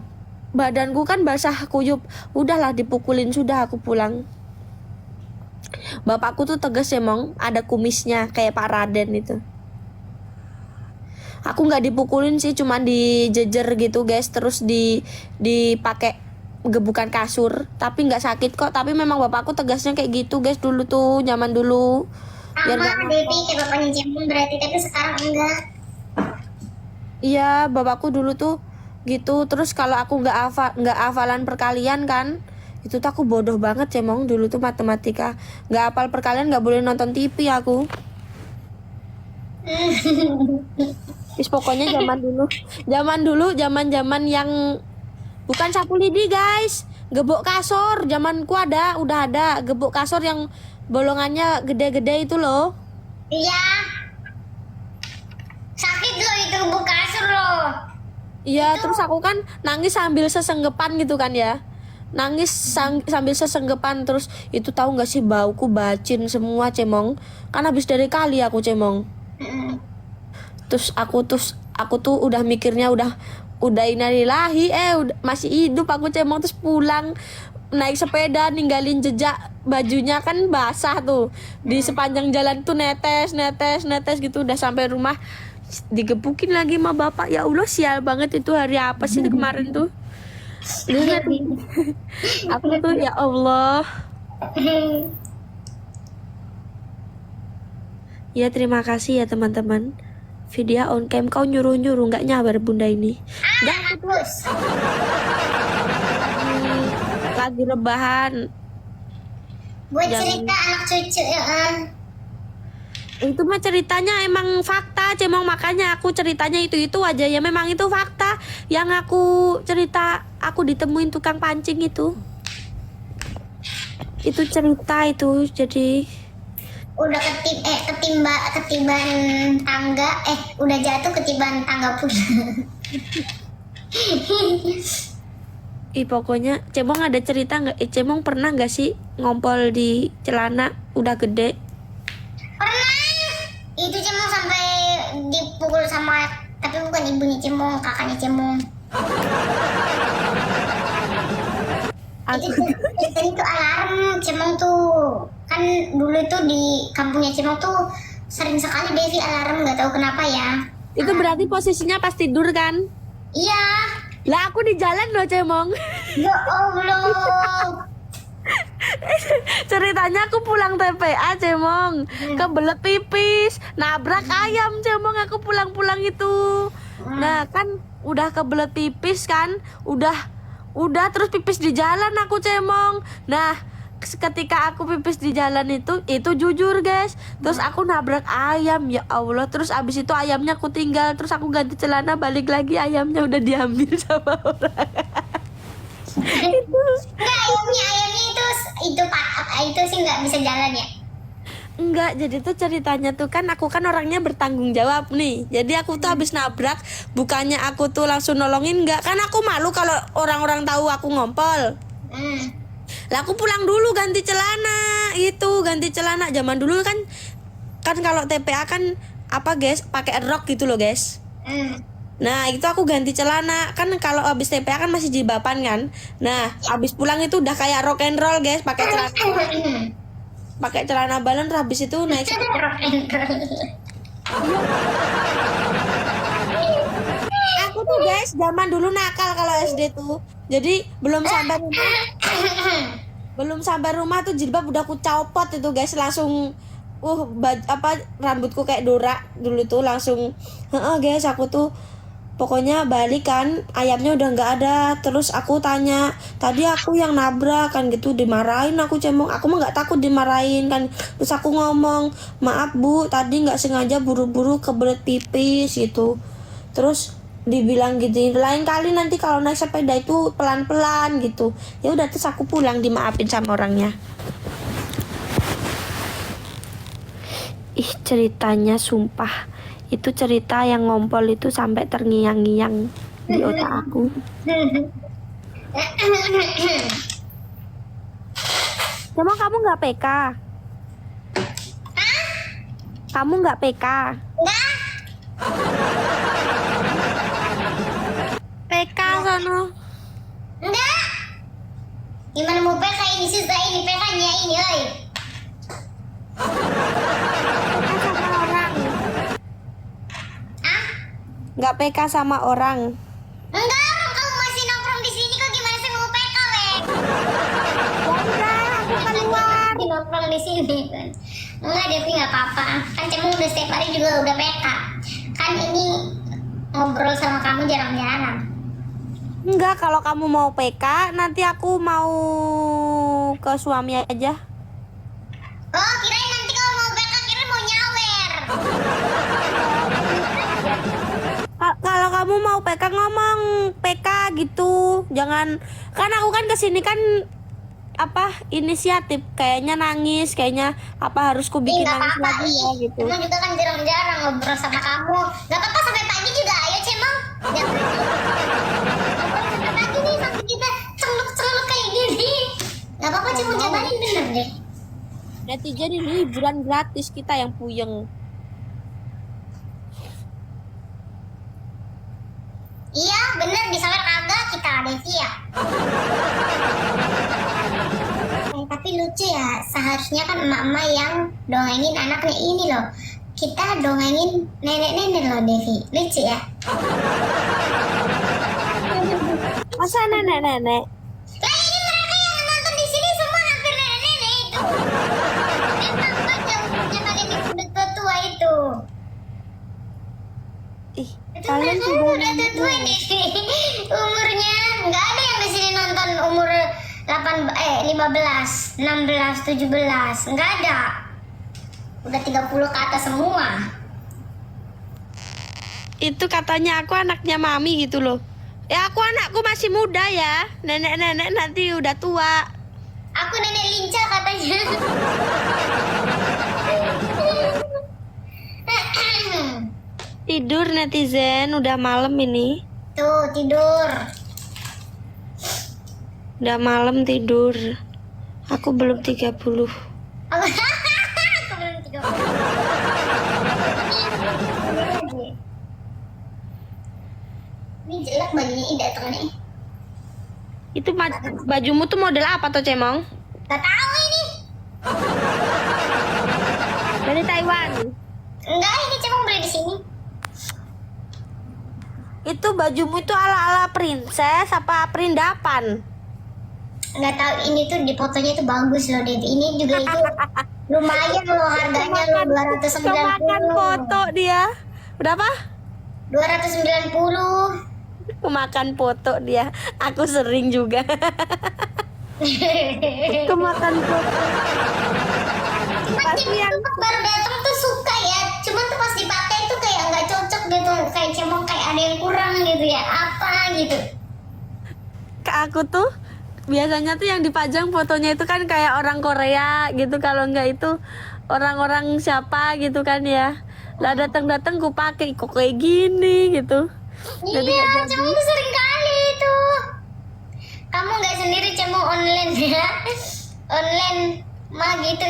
[SPEAKER 4] badanku kan basah kuyup. Udahlah dipukulin sudah aku pulang. Bapakku tuh tegas Cemong, ada kumisnya kayak Pak Raden itu. Aku nggak dipukulin sih, cuman dijejer gitu guys. Terus dipakai gebukan kasur. Tapi nggak sakit kok. Tapi memang bapakku tegasnya kayak gitu guys dulu tuh, zaman dulu.
[SPEAKER 3] Sama Devi kayak bapaknya Cemong berarti, tapi sekarang enggak.
[SPEAKER 4] Iya, bapakku dulu tuh gitu. Terus kalau aku nggak hafalan perkalian kan, itu tuh aku bodoh banget Cemong dulu tuh matematika. Nggak hafal perkalian nggak boleh nonton TV aku. Pokoknya zaman yang bukan sapu lidi guys, gebuk kasur. Zamanku udah ada gebuk kasur yang bolongannya gede-gede itu loh.
[SPEAKER 3] Iya. Sakit loh itu gebuk kasur loh.
[SPEAKER 4] Iya, terus aku kan nangis sambil sesenggepan gitu kan ya. Sambil sesenggepan, terus itu tahu nggak sih bauku bacin semua Cemong. Kan habis dari kali aku Cemong. Terus aku tuh udah mikirnya udah innalillahi, masih hidup aku Cemong. Terus pulang naik sepeda ninggalin jejak bajunya kan basah tuh di sepanjang jalan tuh netes gitu. Udah sampai rumah digebukin lagi sama bapak. Ya Allah sial banget itu, hari apa sih kemarin tuh. Lihat nih. Aku tuh ya Allah. Ya terima kasih ya teman-teman. Video on cam kau nyuruh nggak nyabar bunda ini.
[SPEAKER 3] Bagus.
[SPEAKER 4] Lagi rebahan.
[SPEAKER 3] Buat cerita anak cucu ya.
[SPEAKER 4] Itu mah ceritanya emang fakta Cemong, makanya aku ceritanya itu aja ya, memang itu fakta yang aku cerita. Aku ditemuin tukang pancing itu cerita itu. Jadi
[SPEAKER 3] udah ketiban tangga, udah jatuh ketiban tangga pun.
[SPEAKER 4] pokoknya Cemong ada cerita nggak? Cemong pernah nggak sih ngompol di celana udah gede?
[SPEAKER 3] Pernah. Itu Cemong sampai dipukul sama, tapi bukan ibunya Cemong, kakaknya Cemong. Itu alarm Cemong tuh. Kan dulu itu di kampungnya Cemong tuh sering sekali Devi alarm, nggak tahu kenapa ya.
[SPEAKER 4] Itu berarti posisinya pas tidur kan?
[SPEAKER 3] Iya.
[SPEAKER 4] Lah aku di jalan loh Cemong.
[SPEAKER 3] Ya Allah.
[SPEAKER 4] Ceritanya aku pulang TPA Cemong, kebelet pipis, nabrak ayam Cemong. Aku pulang itu Nah kan udah kebelet pipis kan, udah terus pipis di jalan aku cemong. Nah ketika aku pipis di jalan itu jujur guys, terus aku nabrak ayam, ya Allah. Terus abis itu ayamnya aku tinggal, terus aku ganti celana balik lagi, ayamnya udah diambil sama orang.
[SPEAKER 3] Enggak, ayamnya itu sih nggak bisa jalan ya.
[SPEAKER 4] Enggak, jadi tuh ceritanya tuh kan aku kan orangnya bertanggung jawab nih. Jadi aku tuh habis nabrak, bukannya aku tuh langsung nolongin, enggak. Kan aku malu kalau orang-orang tahu aku ngompol. Lah aku pulang dulu ganti celana. Itu ganti celana. Zaman dulu kan kalau TPA kan apa guys, pakai rok gitu loh guys. Nah itu aku ganti celana. Kan kalau habis TPA kan masih jilbaban kan. Nah habis pulang itu udah kayak rock and roll guys, pakai celana balon, habis itu naik aku tuh guys zaman dulu nakal kalau SD tuh. Jadi belum sampai rumah tuh jilbab udah aku copot itu guys, langsung rambutku kayak Dora dulu tuh langsung guys. Aku tuh pokoknya balik kan, ayamnya udah nggak ada. Terus aku tanya, tadi aku yang nabrak kan gitu, dimarahin aku cemong. Aku mah nggak takut dimarahin kan. Terus aku ngomong, maaf bu, tadi nggak sengaja buru-buru kebelet pipis gitu. Terus dibilang gitu, lain kali nanti kalau naik sepeda itu pelan-pelan gitu. Ya udah, terus aku pulang dimaafin sama orangnya. Ih ceritanya sumpah, itu cerita yang ngompol itu sampai terngiang-ngiang di otak aku. Cuma kamu nggak PK? Kamu nggak PK?
[SPEAKER 3] Enggak.
[SPEAKER 4] PK sono.
[SPEAKER 3] Enggak. Gimana mau PK ini susah ini PK-nya ini, oi.
[SPEAKER 4] Nggak PK sama orang.
[SPEAKER 3] Enggak, kamu masih nongkrong di sini kok, gimana sih mau PK, weh?
[SPEAKER 4] Enggak, aku keluar.
[SPEAKER 3] Masih nongkrong di sini kan. Enggak, Devi nggak apa-apa. Kan cemong udah setiap hari juga udah PK. Kan ini ngobrol sama kamu jarang-jarang.
[SPEAKER 4] Enggak, kalau kamu mau PK, nanti aku mau ke suami aja.
[SPEAKER 3] Oh, kirain nanti kalau mau PK, kirain mau nyawer.
[SPEAKER 4] Kalau kamu mau PK ngomong PK gitu, jangan. Kan aku kan kesini kan inisiatif, kayaknya nangis, kayaknya harus ku bikin nangis lagi ya gitu.
[SPEAKER 3] Emang juga kan jarang-jarang ngobrol sama kamu. Gak apa-apa sampai pagi juga, ayo cemong. Jangan ngobrol sampai pagi nih, sampai kita celuk-celuk kayak gini. Gak apa-apa cemong, jabanin bener deh.
[SPEAKER 4] Netizen ini hiburan gratis, kita yang puyeng.
[SPEAKER 3] Iya, bener, disawer kagak kita, Devi ya. Tapi lucu ya, seharusnya kan emak-emak yang dongengin anaknya ini loh. Kita dongengin nenek-nenek loh, Devi. Lucu ya.
[SPEAKER 4] Masa nenek-nenek?
[SPEAKER 3] Lah ini mereka yang nonton di sini semua hampir nenek-nenek itu. Emang banyak umurnya kalian yang udah tua itu.
[SPEAKER 4] Ih,
[SPEAKER 3] Itu
[SPEAKER 4] kalian
[SPEAKER 3] mereka
[SPEAKER 4] sudah
[SPEAKER 3] udah tua nih umurnya. Nggak ada yang di sini nonton umur 15, 16, 17. Nggak ada. Udah 30 ke atas semua.
[SPEAKER 4] Itu katanya aku anaknya mami gitu loh. Ya aku anakku masih muda ya. Nenek-nenek nanti udah tua.
[SPEAKER 3] Aku nenek lincah katanya.
[SPEAKER 4] Tidur netizen, udah malam ini.
[SPEAKER 3] Tuh tidur.
[SPEAKER 4] Udah malam tidur. Aku belum 30.
[SPEAKER 3] Aku belum 30. Ini jelek bajunya Ida temen nih.
[SPEAKER 4] Itu bajumu tuh model apa tuh Cemong?
[SPEAKER 3] Gak tahu ini.
[SPEAKER 4] Dari Taiwan.
[SPEAKER 3] Enggak, ini cuma beli di sini.
[SPEAKER 4] Itu bajumu itu ala-ala princess apa perindapan?
[SPEAKER 3] Nggak tahu, ini tuh di fotonya tuh bagus loh, Devi. Ini juga itu lumayan loh harganya loh, 290.
[SPEAKER 4] Kemakan foto dia. Berapa?
[SPEAKER 3] 290.
[SPEAKER 4] Kemakan foto dia. Aku sering juga. Kemakan foto.
[SPEAKER 3] Cuman dia tuh baru datang tuh suka ya. Cuman tuh pas dipakai tuh kayak nggak cocok gitu. Kayak cemong kayak ada yang kurang gitu ya. Apa gitu.
[SPEAKER 4] Ke aku tuh biasanya tuh yang dipajang fotonya itu kan kayak orang Korea gitu. Kalau enggak itu orang-orang siapa gitu kan ya. Lah datang-datang ku pakai kok kayak gini gitu. Jadi
[SPEAKER 3] Iya,
[SPEAKER 4] nggak jadi.
[SPEAKER 3] cemong tuh sering kali itu. Kamu nggak sendiri cemong online ya. Online mah gitu,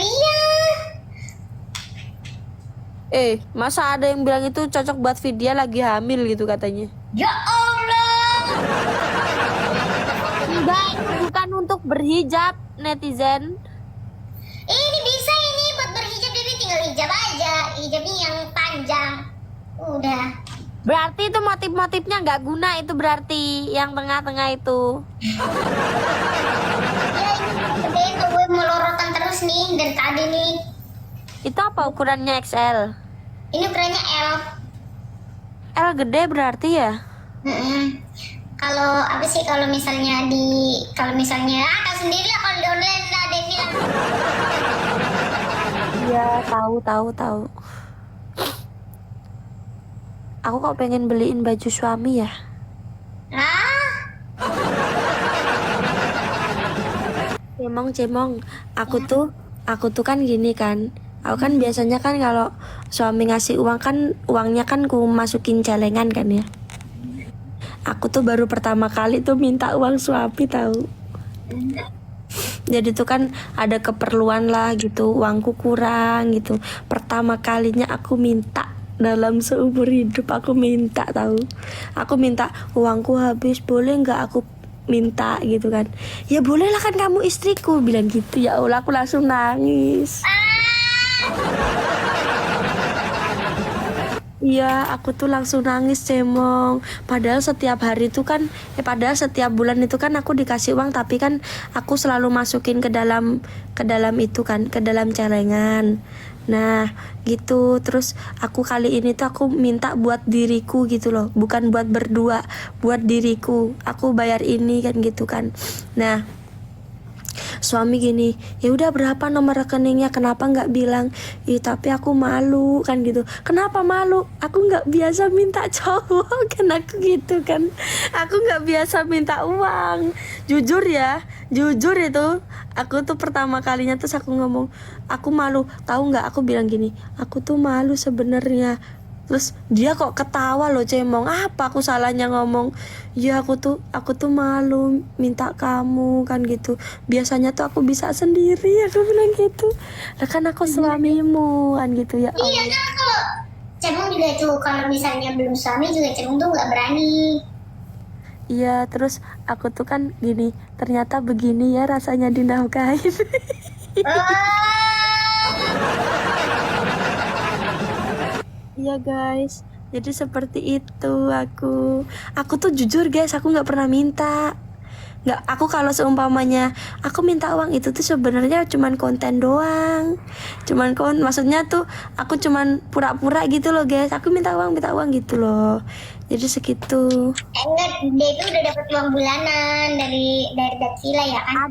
[SPEAKER 3] iya.
[SPEAKER 4] Masa ada yang bilang itu cocok buat Vidya lagi hamil gitu katanya.
[SPEAKER 3] Ya Allah.
[SPEAKER 4] Enggak, itu bukan untuk berhijab, netizen.
[SPEAKER 3] Ini bisa ini buat berhijab, jadi tinggal hijab aja. Hijabnya yang panjang. Udah.
[SPEAKER 4] Berarti itu motif-motifnya nggak guna, itu berarti yang tengah-tengah itu.
[SPEAKER 3] Ya ini gede tuh, gue melorotan terus nih dari tadi nih.
[SPEAKER 4] Itu apa ukurannya XL?
[SPEAKER 3] Ini ukurannya L.
[SPEAKER 4] L gede berarti ya?
[SPEAKER 3] Kalau apa sih kalau misalnya tahu sendiri lah kalau di online lah ada yang bilang.
[SPEAKER 4] Iya, tahu. Aku kok pengen beliin baju suami ya?
[SPEAKER 3] Ah,
[SPEAKER 4] Cemong, aku tuh kan gini kan. Aku kan biasanya kan kalau suami ngasih uang kan uangnya kan ku masukin celengan kan ya. Aku tuh baru pertama kali tuh minta uang suami tahu. Jadi tuh kan ada keperluan lah gitu, uangku kurang gitu. Pertama kalinya aku minta dalam seumur hidup aku minta tahu. Aku minta uangku habis, boleh nggak aku minta gitu kan. Ya boleh lah kan kamu istriku, bilang gitu. Ya Allah, aku langsung nangis. Iya, aku tuh langsung nangis cemong. Padahal setiap hari itu kan, padahal setiap bulan itu kan aku dikasih uang, tapi kan aku selalu masukin ke dalam itu kan, ke dalam celengan. Nah, gitu. Terus aku kali ini tuh aku minta buat diriku gitu loh, bukan buat berdua, buat diriku. Aku bayar ini kan gitu kan. Nah, suami gini, ya udah berapa nomor rekeningnya, kenapa nggak bilang? Tapi aku malu kan gitu. Kenapa malu? Aku nggak biasa minta cowok kan, aku gitu kan. Aku nggak biasa minta uang. Jujur ya, jujur itu. Aku tuh pertama kalinya terus aku ngomong, aku malu. Tahu nggak? Aku bilang gini, aku tuh malu sebenarnya. Terus dia kok ketawa loh cemong. Apa aku salahnya ngomong? Ya aku tuh malu minta kamu kan gitu. Biasanya tuh aku bisa sendiri, aku bilang gitu. Lah kan aku suamimu kan gitu ya.
[SPEAKER 3] iya kan kalau cemong juga tuh kalau misalnya belum suami juga cemong tuh nggak berani.
[SPEAKER 4] Iya, terus aku tuh kan gini, ternyata begini ya rasanya dinafkahin. Iya guys, jadi seperti itu aku tuh jujur guys, aku nggak pernah minta. Aku kalau seumpamanya aku minta uang itu tuh sebenarnya cuman konten doang, maksudnya tuh aku cuman pura-pura gitu loh guys, aku minta uang gitu loh, jadi segitu.
[SPEAKER 3] Enggak, dia itu udah dapat uang bulanan dari Datsila ya kan?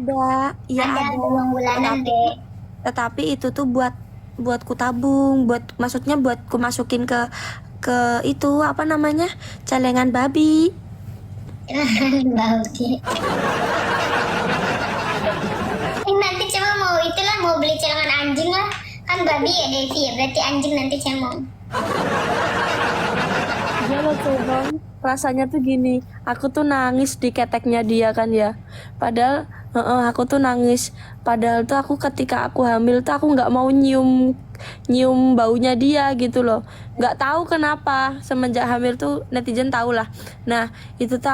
[SPEAKER 4] Ada
[SPEAKER 3] uang bulanan deh.
[SPEAKER 4] Tetapi itu tuh buat ku tabung, maksudnya buat ku masukin ke itu apa namanya, celengan babi.
[SPEAKER 3] Nanti cemong mau beli celengan anjing lah, kan babi ya Devi ya, berarti anjing nanti cemong.
[SPEAKER 4] Iya loh cemong, rasanya tuh gini, aku tuh nangis di keteknya dia kan ya, padahal aku tuh nangis, padahal tuh aku ketika aku hamil tuh aku nggak mau nyium baunya dia gitu loh, nggak tahu kenapa. Semenjak hamil tuh netizen tahu lah. Nah itu tuh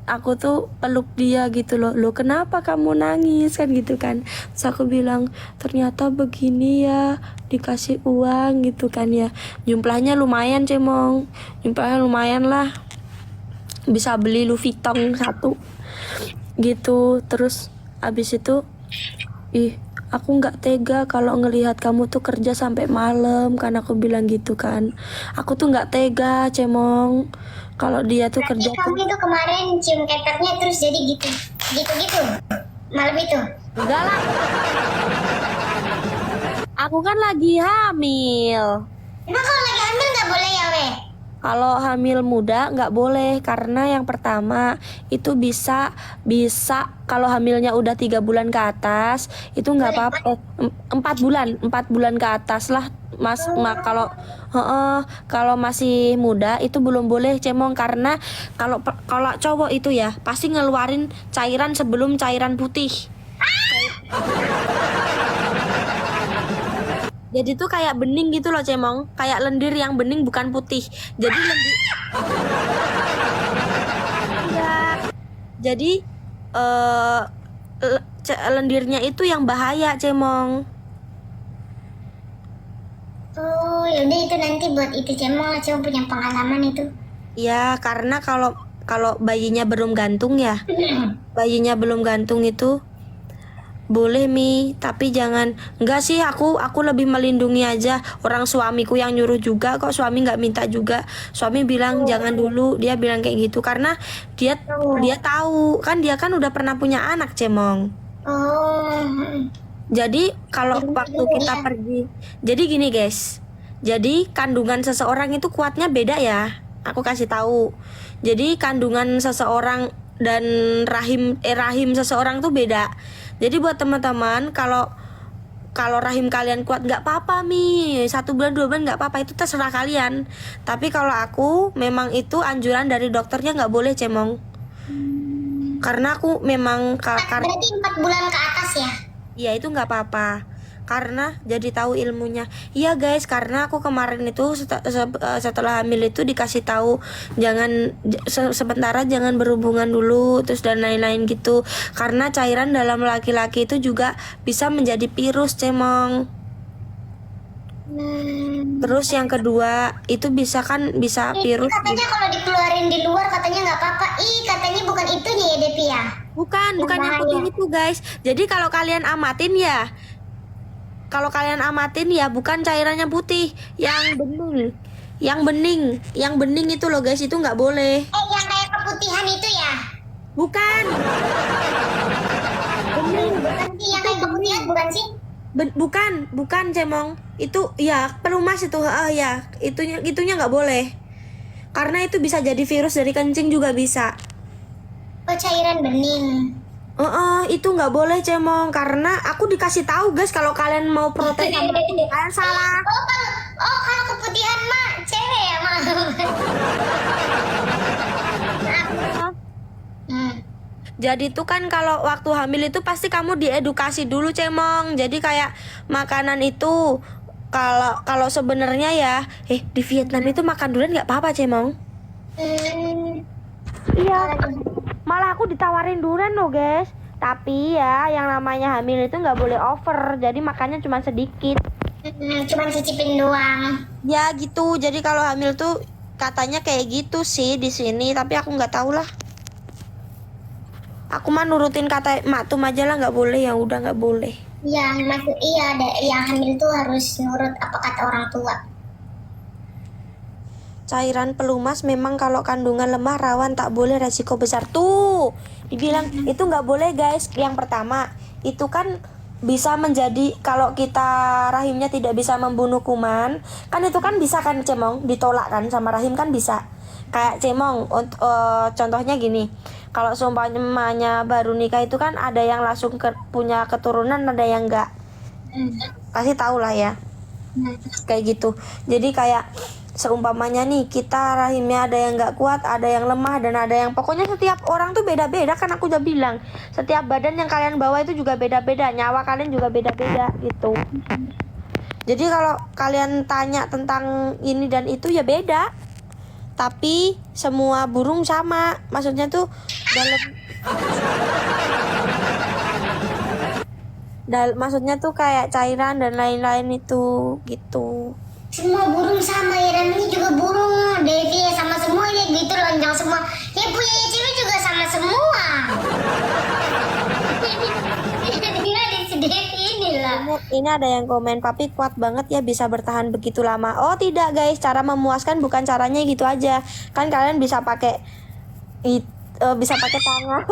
[SPEAKER 4] aku tuh peluk dia gitu loh, kenapa kamu nangis kan gitu kan. Terus aku bilang ternyata begini ya, dikasih uang gitu kan ya. Jumlahnya lumayan cemong, jumlahnya lumayan lah, bisa beli Louis Vuitton 1 gitu. Terus abis itu Aku nggak tega kalau ngelihat kamu tuh kerja sampai malam, kan aku bilang gitu kan. Aku tuh nggak tega, Cemong. Kalau dia tuh
[SPEAKER 3] Berarti
[SPEAKER 4] kerja
[SPEAKER 3] kamu itu kemarin cium keteknya terus jadi gitu. Gitu-gitu. Malam itu.
[SPEAKER 4] enggak lah. Aku kan lagi hamil.
[SPEAKER 3] Emang kalau lagi hamil nggak boleh ya, weh?
[SPEAKER 4] Kalau hamil muda nggak boleh karena yang pertama itu bisa kalau hamilnya udah 3 bulan ke atas itu nggak apa-apa 4 bulan ke atas lah mas. Kalau masih muda itu belum boleh, Cemong, karena kalau cowok itu ya pasti ngeluarin cairan sebelum cairan putih. Jadi tuh kayak bening gitu loh, Cemong. Kayak lendir yang bening bukan putih. Jadi lendir. Iya. Jadi lendirnya itu yang bahaya, Cemong.
[SPEAKER 3] Oh, yaudah itu nanti buat itu Cemong lah, Cemong punya pengalaman itu.
[SPEAKER 4] Ya, karena kalau bayinya belum gantung ya. Bayinya belum gantung itu boleh Mi, tapi jangan. Enggak sih, aku lebih melindungi aja. Orang suamiku yang nyuruh juga kok, suami nggak minta juga. Suami bilang jangan dulu, dia bilang kayak gitu karena dia tahu kan, dia kan udah pernah punya anak, Cemong.
[SPEAKER 3] Oh.
[SPEAKER 4] Jadi kalau waktu kita pergi, jadi gini guys. Jadi kandungan seseorang itu kuatnya beda ya. Aku kasih tahu. Jadi kandungan seseorang dan rahim seseorang tuh beda. Jadi buat teman-teman, kalau rahim kalian kuat nggak apa-apa Mi, 1 bulan 2 bulan nggak apa-apa, itu terserah kalian. Tapi kalau aku memang itu anjuran dari dokternya nggak boleh, Cemong. Karena aku memang
[SPEAKER 3] Berarti 4 bulan ke atas ya?
[SPEAKER 4] Iya itu nggak apa-apa. Karena jadi tahu ilmunya. Iya guys, karena aku kemarin itu setelah hamil itu dikasih tahu jangan sementara jangan berhubungan dulu terus dan lain-lain gitu. Karena cairan dalam laki-laki itu juga bisa menjadi virus, Cemong. Terus yang kedua itu bisa virus.
[SPEAKER 3] Katanya kalau dikeluarin di luar katanya nggak apa-apa. Katanya bukan itunya ya, Depi ya? Bukan
[SPEAKER 4] yang putih itu guys. Jadi kalau kalian amatin ya bukan cairannya putih, yang bening itu loh guys, itu nggak boleh.
[SPEAKER 3] Yang kayak keputihan itu ya?
[SPEAKER 4] Bukan. Bening.
[SPEAKER 3] Bukan sih, yang kayak keputihan bukan sih?
[SPEAKER 4] Bukan Cemong. Itu ya pelumas itu, ya itunya nggak boleh. Karena itu bisa jadi virus dari kencing juga bisa.
[SPEAKER 3] Oh, cairan bening.
[SPEAKER 4] Itu nggak boleh, Cemong, karena aku dikasih tahu guys kalau kalian mau protes sama kalian salah.
[SPEAKER 3] Kalau keputihan mah cewek ya mah.
[SPEAKER 4] Jadi tuh kan kalau waktu hamil itu pasti kamu diedukasi dulu, Cemong. Jadi kayak makanan itu kalau sebenarnya ya, di Vietnam itu makan durian nggak apa-apa, Cemong. Iya. Malah aku ditawarin durian loh guys. Tapi ya yang namanya hamil itu nggak boleh over. Jadi makannya cuma sedikit.
[SPEAKER 3] Cuma cicipin doang.
[SPEAKER 4] Ya gitu. Jadi kalau hamil tuh katanya kayak gitu sih di sini. Tapi aku nggak tahu lah. Aku mah nurutin kata maktum aja lah, nggak boleh ya udah nggak boleh.
[SPEAKER 3] Yang hamil tuh harus nurut apa kata orang tua.
[SPEAKER 4] Cairan pelumas memang kalau kandungan lemah rawan tak boleh, resiko besar. Tuh dibilang itu nggak boleh guys. Yang pertama itu kan bisa menjadi, kalau kita rahimnya tidak bisa membunuh kuman kan itu kan bisa kan, Cemong, ditolak kan sama rahim kan bisa. Kayak Cemong contohnya gini, kalau seumpamanya baru nikah itu kan ada yang langsung punya keturunan, ada yang enggak. Pasti tahu lah ya. Kayak gitu. Jadi kayak seumpamanya nih kita rahimnya ada yang nggak kuat, ada yang lemah, dan ada yang pokoknya setiap orang tuh beda-beda kan, aku udah bilang setiap badan yang kalian bawa itu juga beda-beda, nyawa kalian juga beda-beda gitu. Jadi kalau kalian tanya tentang ini dan itu ya beda, tapi semua burung sama, maksudnya tuh maksudnya tuh kayak cairan dan lain-lain itu gitu.
[SPEAKER 3] Semua burung sama ya, dan ini juga burung Devi ya, sama semua ya gitu, lonjong semua. Ya punya cewek juga sama semua. Ini di Devi ini lah.
[SPEAKER 4] Ini ada yang komen, papi kuat banget ya bisa bertahan begitu lama. Oh tidak guys, cara memuaskan bukan caranya gitu aja. Kan kalian bisa pakai bisa pakai tangan.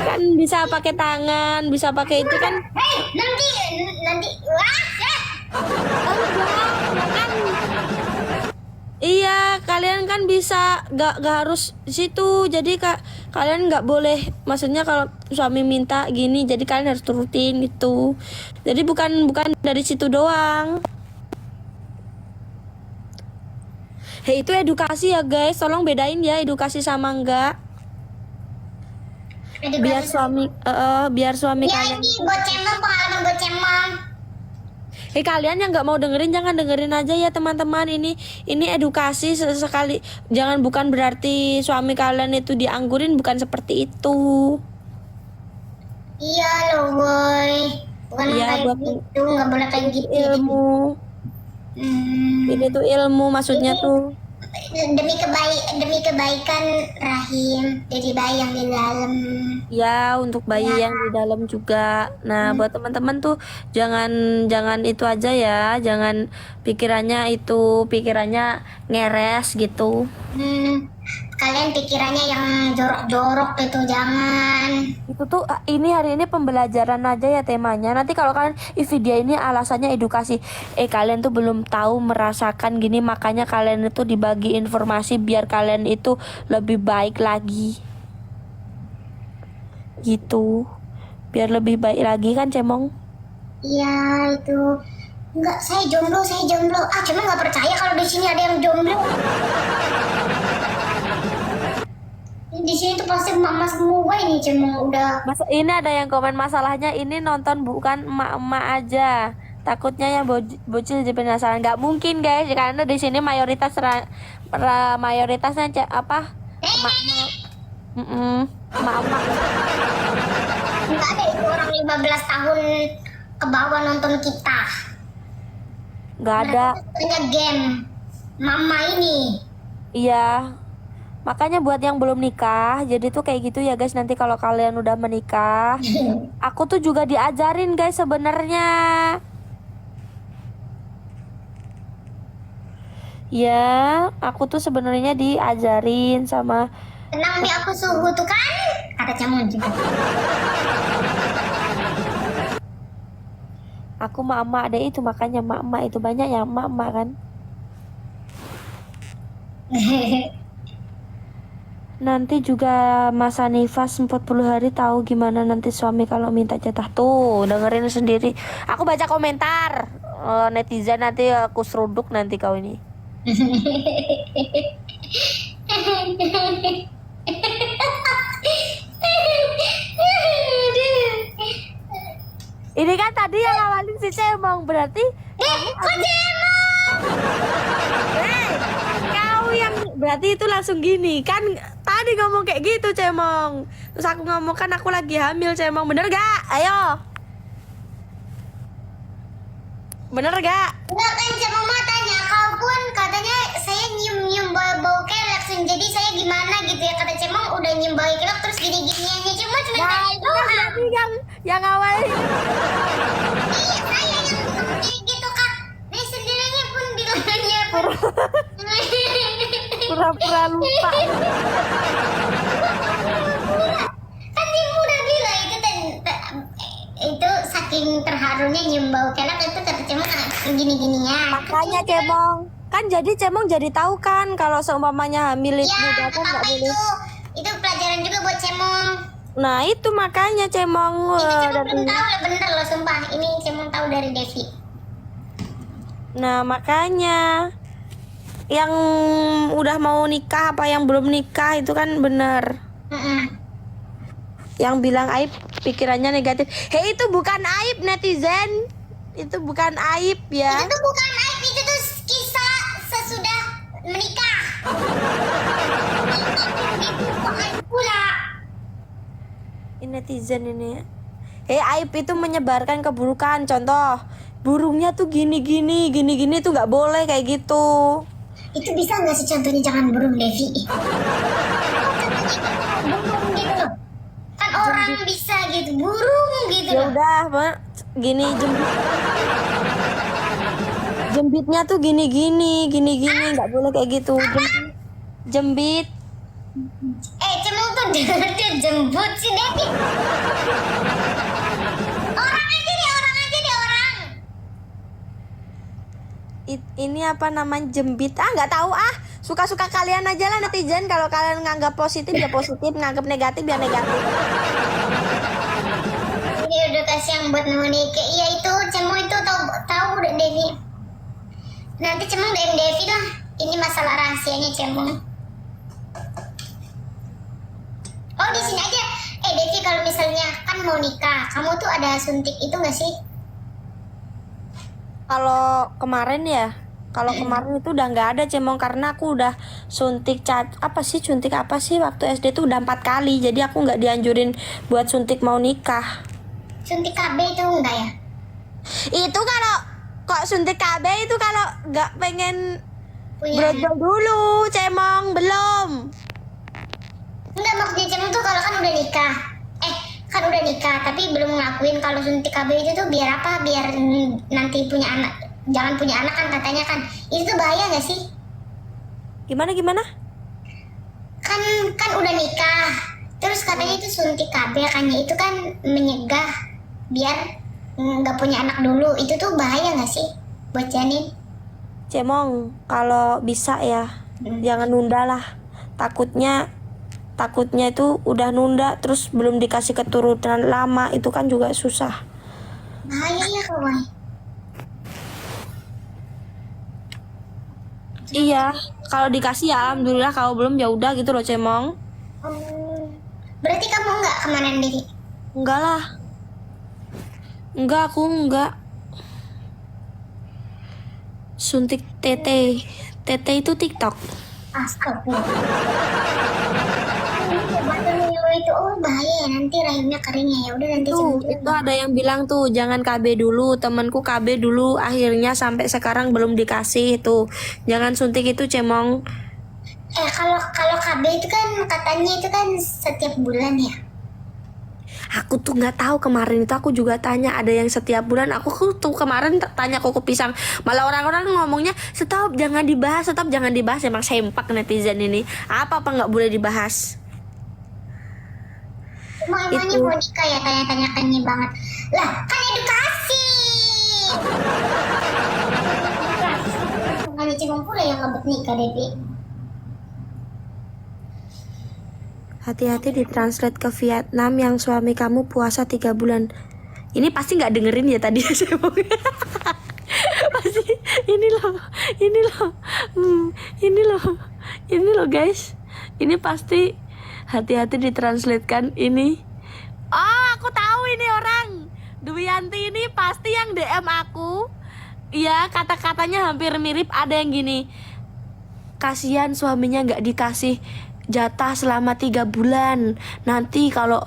[SPEAKER 4] Kan bisa pakai tangan, bisa pakai itu kan.
[SPEAKER 3] Nanti wah.
[SPEAKER 4] Kan iya, kalian kan bisa gak harus situ. Jadi kalian nggak boleh, maksudnya kalau suami minta gini, jadi kalian harus turutin gitu. Jadi bukan dari situ doang. Hei, itu edukasi ya guys, tolong bedain ya edukasi sama enggak. Biar suami
[SPEAKER 3] ya,
[SPEAKER 4] kalian.
[SPEAKER 3] ini buat cemong, pengalaman buat cemong.
[SPEAKER 4] Kalian yang nggak mau dengerin jangan dengerin aja ya teman-teman. Ini edukasi sesekali. Bukan berarti suami kalian itu dianggurin, bukan seperti itu.
[SPEAKER 3] Iya loh boy, bukan
[SPEAKER 4] Iya,
[SPEAKER 3] kayak gitu, nggak boleh kayak gitu.
[SPEAKER 4] Ilmu. Ini tuh ilmu maksudnya tuh.
[SPEAKER 3] Demi kebaikan rahim dari bayi yang di dalam.
[SPEAKER 4] Ya, untuk bayi yang di dalam juga. Nah, buat teman-teman tuh jangan itu aja ya, jangan pikirannya ngeres gitu.
[SPEAKER 3] Kalian pikirannya yang jorok-jorok itu jangan.
[SPEAKER 4] Itu tuh ini hari ini pembelajaran aja ya temanya. Nanti kalau kalian video ini alasannya edukasi. Kalian tuh belum tahu merasakan gini, makanya kalian itu dibagi informasi biar kalian itu lebih baik lagi. Gitu. Biar lebih baik lagi kan, Cemong?
[SPEAKER 3] Iya, itu. Enggak, saya jomblo. Cuma nggak percaya kalau di sini ada yang jomblo. Di sini tuh pasti emak-emak semua ini, cuma udah.
[SPEAKER 4] Ini ada yang komen, masalahnya ini nonton bukan emak-emak aja. Takutnya yang bocil jadi penasaran. Nggak mungkin guys, karena di sini mayoritasnya apa? Emak-emak. Emak-emak.
[SPEAKER 3] Enggak ada itu orang 15 tahun ke bawah nonton kita.
[SPEAKER 4] Nggak ada.
[SPEAKER 3] Mereka game mama ini.
[SPEAKER 4] Iya. Makanya buat yang belum nikah, jadi tuh kayak gitu ya guys. Nanti kalau kalian udah menikah, aku tuh juga diajarin guys sebenarnya. Ya, aku tuh sebenarnya diajarin sama.
[SPEAKER 3] Tenang nih aku suhu tuh kan, kata Camon juga.
[SPEAKER 4] Aku mak-mak deh itu, makanya mak-mak itu banyak ya mak-mak kan. Nanti juga masa nifas 40 hari, tahu gimana nanti suami kalau minta jatah. Tuh dengerin sendiri. Aku baca komentar netizen, nanti aku seruduk nanti kau ini. Ini kan tadi yang awalin si Cemong, berarti kau yang berarti itu langsung gini kan. Tadi ngomong kayak gitu Cemong, terus aku ngomong kan aku lagi hamil Cemong, bener gak? Ayo, bener gak?
[SPEAKER 3] Enggak kan Cemong mah tanya, kau pun katanya saya nyium bau kelek, jadi saya gimana gitu ya, kata Cemong udah nyium bau kelek terus gini-gini aja, cuma tanya doang.
[SPEAKER 4] Berarti yang awal.
[SPEAKER 3] Iya, saya yang ngomong kayak gitu kak. Nih sendirinya pun bilangnya pun.
[SPEAKER 4] Pura-pura lupa.
[SPEAKER 3] Kan ibu udah bilang itu saking terharunya nyium bau kelek itu kata Cemong gini-gininya.
[SPEAKER 4] Makanya Cemong kan jadi Cemong jadi tahu kan kalau seumpamanya hamil itu
[SPEAKER 3] Ya,
[SPEAKER 4] kan nggak boleh.
[SPEAKER 3] itu pelajaran juga buat Cemong.
[SPEAKER 4] Nah itu makanya Cemong.
[SPEAKER 3] Ini Cemong belum tahu loh, bener loh sumpah. Ini Cemong tahu dari Devi.
[SPEAKER 4] Nah makanya yang udah mau nikah apa yang belum nikah itu kan bener. Yang bilang aib pikirannya negatif. Hei, itu bukan aib netizen. Itu bukan aib ya.
[SPEAKER 3] Itu tuh bukan aib, itu tuh kisah sesudah menikah. Itu aib pula.
[SPEAKER 4] Ini netizen ini. Hei, aib itu menyebarkan keburukan. Contoh, burungnya tuh gini tuh nggak boleh kayak gitu.
[SPEAKER 3] Itu bisa nggak sih contohnya jangan burung Devi? Burung gitu loh. Kan orang bisa gitu, burung gitu
[SPEAKER 4] Ya
[SPEAKER 3] loh.
[SPEAKER 4] udah, Mak. Gini jembitnya tuh gini, nggak boleh kayak gitu. Jembit.
[SPEAKER 3] Cemong tuh dia jembut sih Devi. Orang aja deh orang.
[SPEAKER 4] Ini apa namanya jembit? Nggak tahu ah. Suka-suka kalian aja lah netizen. Kalau kalian nganggap positif ya positif, nganggap negatif ya negatif.
[SPEAKER 3] Ini udah kasih yang buat Monike. Iya itu Cemong itu tahu udah Devi. Nanti Cemong DM Devi lah. Ini masalah rahasianya Cemong. Oh di sini aja. Devi kalau misalnya kan mau nikah, kamu tuh ada suntik itu nggak sih?
[SPEAKER 4] Kalau kemarin itu udah nggak ada Cemong karena aku udah suntik apa sih waktu SD tuh udah 4 kali, jadi aku nggak dianjurin buat suntik mau nikah.
[SPEAKER 3] Suntik KB itu enggak ya?
[SPEAKER 4] Itu kalau kok suntik KB itu kalau nggak pengen
[SPEAKER 3] Punya.
[SPEAKER 4] brojol dulu Cemong belum.
[SPEAKER 3] Enggak, maksudnya Cemong tuh kalau kan udah nikah. Kan udah nikah tapi belum ngelakuin kalau suntik KB itu tuh biar apa? Biar nanti punya anak. Jangan punya anak kan katanya kan. Itu tuh bahaya gak sih?
[SPEAKER 4] Gimana?
[SPEAKER 3] Kan udah nikah. Terus katanya itu suntik KB kan itu kan menyegah biar nggak punya anak dulu. Itu tuh bahaya gak sih buat janin?
[SPEAKER 4] Cemong, kalau bisa ya jangan nunda lah. Takutnya itu udah nunda terus belum dikasih keturunan lama, itu kan juga susah.
[SPEAKER 3] Bahaya ya kawan.
[SPEAKER 4] Iya, kalau dikasih ya alhamdulillah, kalau belum ya udah gitu loh Cemong.
[SPEAKER 3] Berarti kamu enggak kemana Devi?
[SPEAKER 4] Enggak lah. Aku enggak. Suntik TT. TT itu TikTok.
[SPEAKER 3] Astagfirullah. Itu bahaya ya, nanti rahimnya kering ya. Udah nanti
[SPEAKER 4] Itu ada yang bilang tuh jangan KB dulu. Temanku KB dulu akhirnya sampai sekarang belum dikasih tuh. Jangan suntik itu Cemong.
[SPEAKER 3] Kalau KB itu kan katanya itu kan setiap bulan ya.
[SPEAKER 4] Aku tuh nggak tahu, kemarin itu aku juga tanya ada yang setiap bulan. Aku tuh kemarin tanya Koko Pisang, malah orang-orang ngomongnya stop jangan dibahas. Emang sempak netizen ini. Apa nggak boleh dibahas?
[SPEAKER 3] Emangnya mau nikah ya tanya-tanyakannya banget. Lah kan edukasi. Bukan Cemong pula yang ngebet nikah Devi.
[SPEAKER 4] Hati-hati ditranslate ke Vietnam yang suami kamu puasa 3 bulan. Ini pasti nggak dengerin ya tadi saya mau. Pasti ini loh guys. Ini pasti hati-hati ditranslatekan ini. Oh, aku tahu ini orang. Duyanti ini pasti yang DM aku. Iya, kata-katanya hampir mirip. Ada yang gini. Kasihan suaminya nggak dikasih jatah selama 3 bulan. Nanti kalau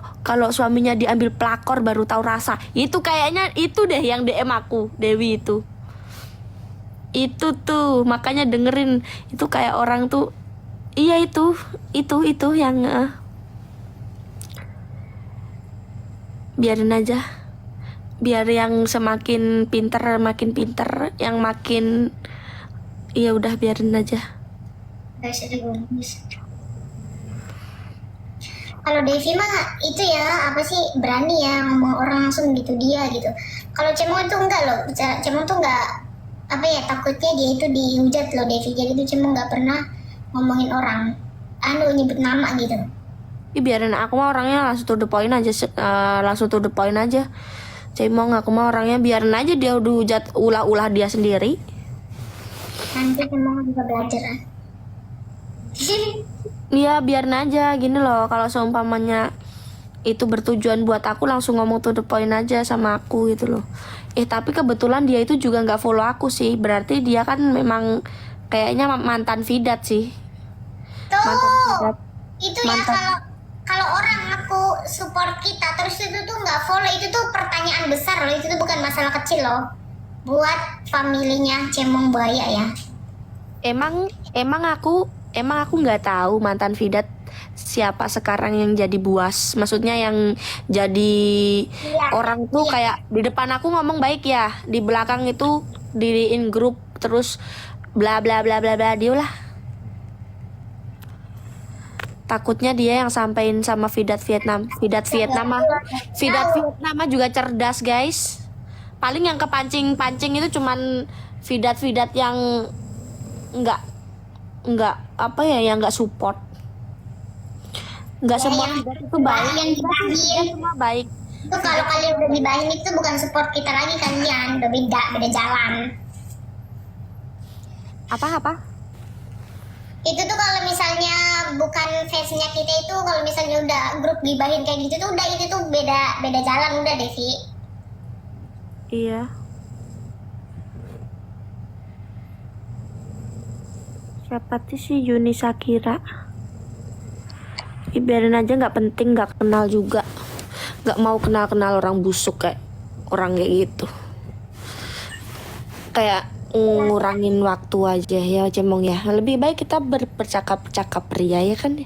[SPEAKER 4] suaminya diambil pelakor baru tahu rasa. Itu kayaknya itu deh yang DM aku, Dewi itu. Itu tuh, makanya dengerin. Itu kayak orang tuh. Iya itu yang biarin aja. Biar yang semakin pinter makin pinter, yang makin iya udah biarin aja.
[SPEAKER 3] Kalau Devi mah itu ya apa sih berani ya ngomong orang langsung gitu dia gitu. Kalau Cemong itu enggak loh. Cemong tuh enggak apa ya, takutnya dia itu dihujat loh Devi. Jadi tuh Cemong enggak pernah ngomongin orang. Nyebut nama gitu.
[SPEAKER 4] Biarin, aku mah orangnya langsung to the point aja. Cemong aku mah orangnya biarin aja dia dihujat ulah-ulah dia sendiri.
[SPEAKER 3] Nanti Cemong juga belajar.
[SPEAKER 4] Iya biarin aja gini loh, kalau seumpamanya itu bertujuan buat aku langsung ngomong to the point aja sama aku gitu loh. Tapi kebetulan dia itu juga nggak follow aku sih, berarti dia kan memang kayaknya mantan Vidat sih.
[SPEAKER 3] Tuh, itu ya kalau orang aku support kita terus itu tuh nggak follow, itu tuh pertanyaan besar loh, itu tuh bukan masalah kecil loh buat familinya Cemong Buaya ya.
[SPEAKER 4] Emang aku nggak tahu mantan Vidat siapa sekarang yang jadi buas. Maksudnya yang jadi orang tuh kayak di depan aku ngomong baik ya, di belakang itu diriin grup terus bla bla bla bla bla dia lah. Takutnya dia yang sampein sama Vidat Vietnam mah juga cerdas guys. Paling yang kepancing-pancing itu cuman Vidat yang nggak apa ya, yang nggak support. Nggak semua Vidat itu baik, yang dibahin semua baik.
[SPEAKER 3] Itu kalau kalian udah dibahin itu bukan support kita lagi, kalian udah beda jalan.
[SPEAKER 4] Apa?
[SPEAKER 3] Itu tuh kalau misalnya bukan fansnya kita itu, kalau misalnya udah grup gibahin kayak gitu tuh udah, itu tuh beda jalan udah Devi.
[SPEAKER 4] Iya. Siapa tuh si Yuni Shakira? Biarin aja, nggak penting, nggak kenal juga, nggak mau kenal orang busuk kayak orang kayak gitu. Kayak ngurangin waktu aja ya Cemong ya. Lebih baik kita bercakap-cakap pria ya kan.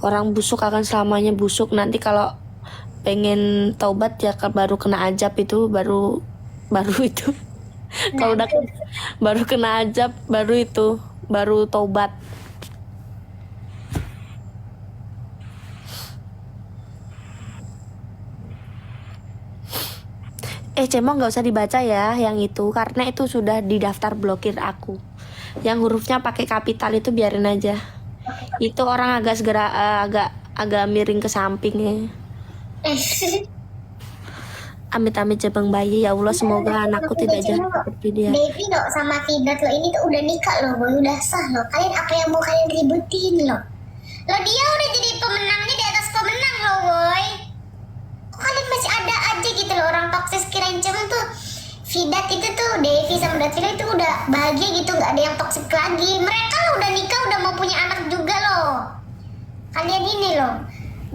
[SPEAKER 4] Orang busuk akan selamanya busuk. Nanti kalau pengen taubat ya baru kena ajab itu, baru itu. Kalau udah baru kena ajab baru taubat. Cemong nggak usah dibaca ya yang itu, karena itu sudah didaftar blokir aku. Yang hurufnya pakai kapital itu biarin aja. Itu orang agak agak miring ke sampingnya. Amit-amit jabang bayi ya Allah, semoga anakku tidak jahat seperti dia.
[SPEAKER 3] Devi lo sama Vidat lo ini tuh udah nikah lo boy, udah sah lo. Kalian apa yang mau kalian ributin lo? Lo dia udah jadi pemenangnya di atas pemenang lo boy. Kalian masih ada aja gitu loh orang toksis, kirain cuman tuh Vidat itu tuh, Devi sama Datvila itu udah bahagia gitu, nggak ada yang toksik lagi. Mereka lo udah nikah, udah mau punya anak juga loh. Kalian ini loh,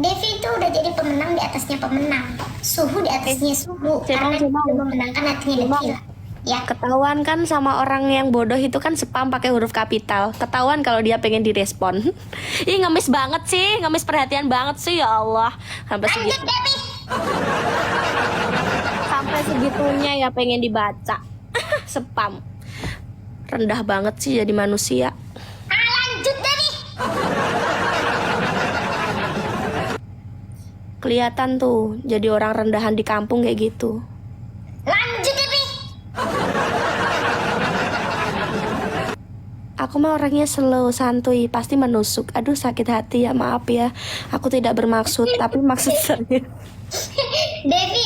[SPEAKER 3] Devi itu udah jadi pemenang di atasnya pemenang, suhu di atasnya suhu, karena dia memenangkan hatinya Datvila. Ya,
[SPEAKER 4] ketahuan kan sama orang yang bodoh itu kan spam pakai huruf kapital. Ketahuan kalau dia pengen direspon. Ih, ngemis banget sih, ngemis perhatian banget sih ya Allah. Sampai segitunya ya pengen dibaca. Spam. Rendah banget sih jadi manusia.
[SPEAKER 3] Lanjut Devi.
[SPEAKER 4] Kelihatan tuh jadi orang rendahan di kampung kayak gitu.
[SPEAKER 3] Lanjut Devi.
[SPEAKER 4] Aku mah orangnya slow, santuy, pasti menusuk. Aduh sakit hati ya, maaf ya. Aku tidak bermaksud, tapi maksud saya.
[SPEAKER 3] Devi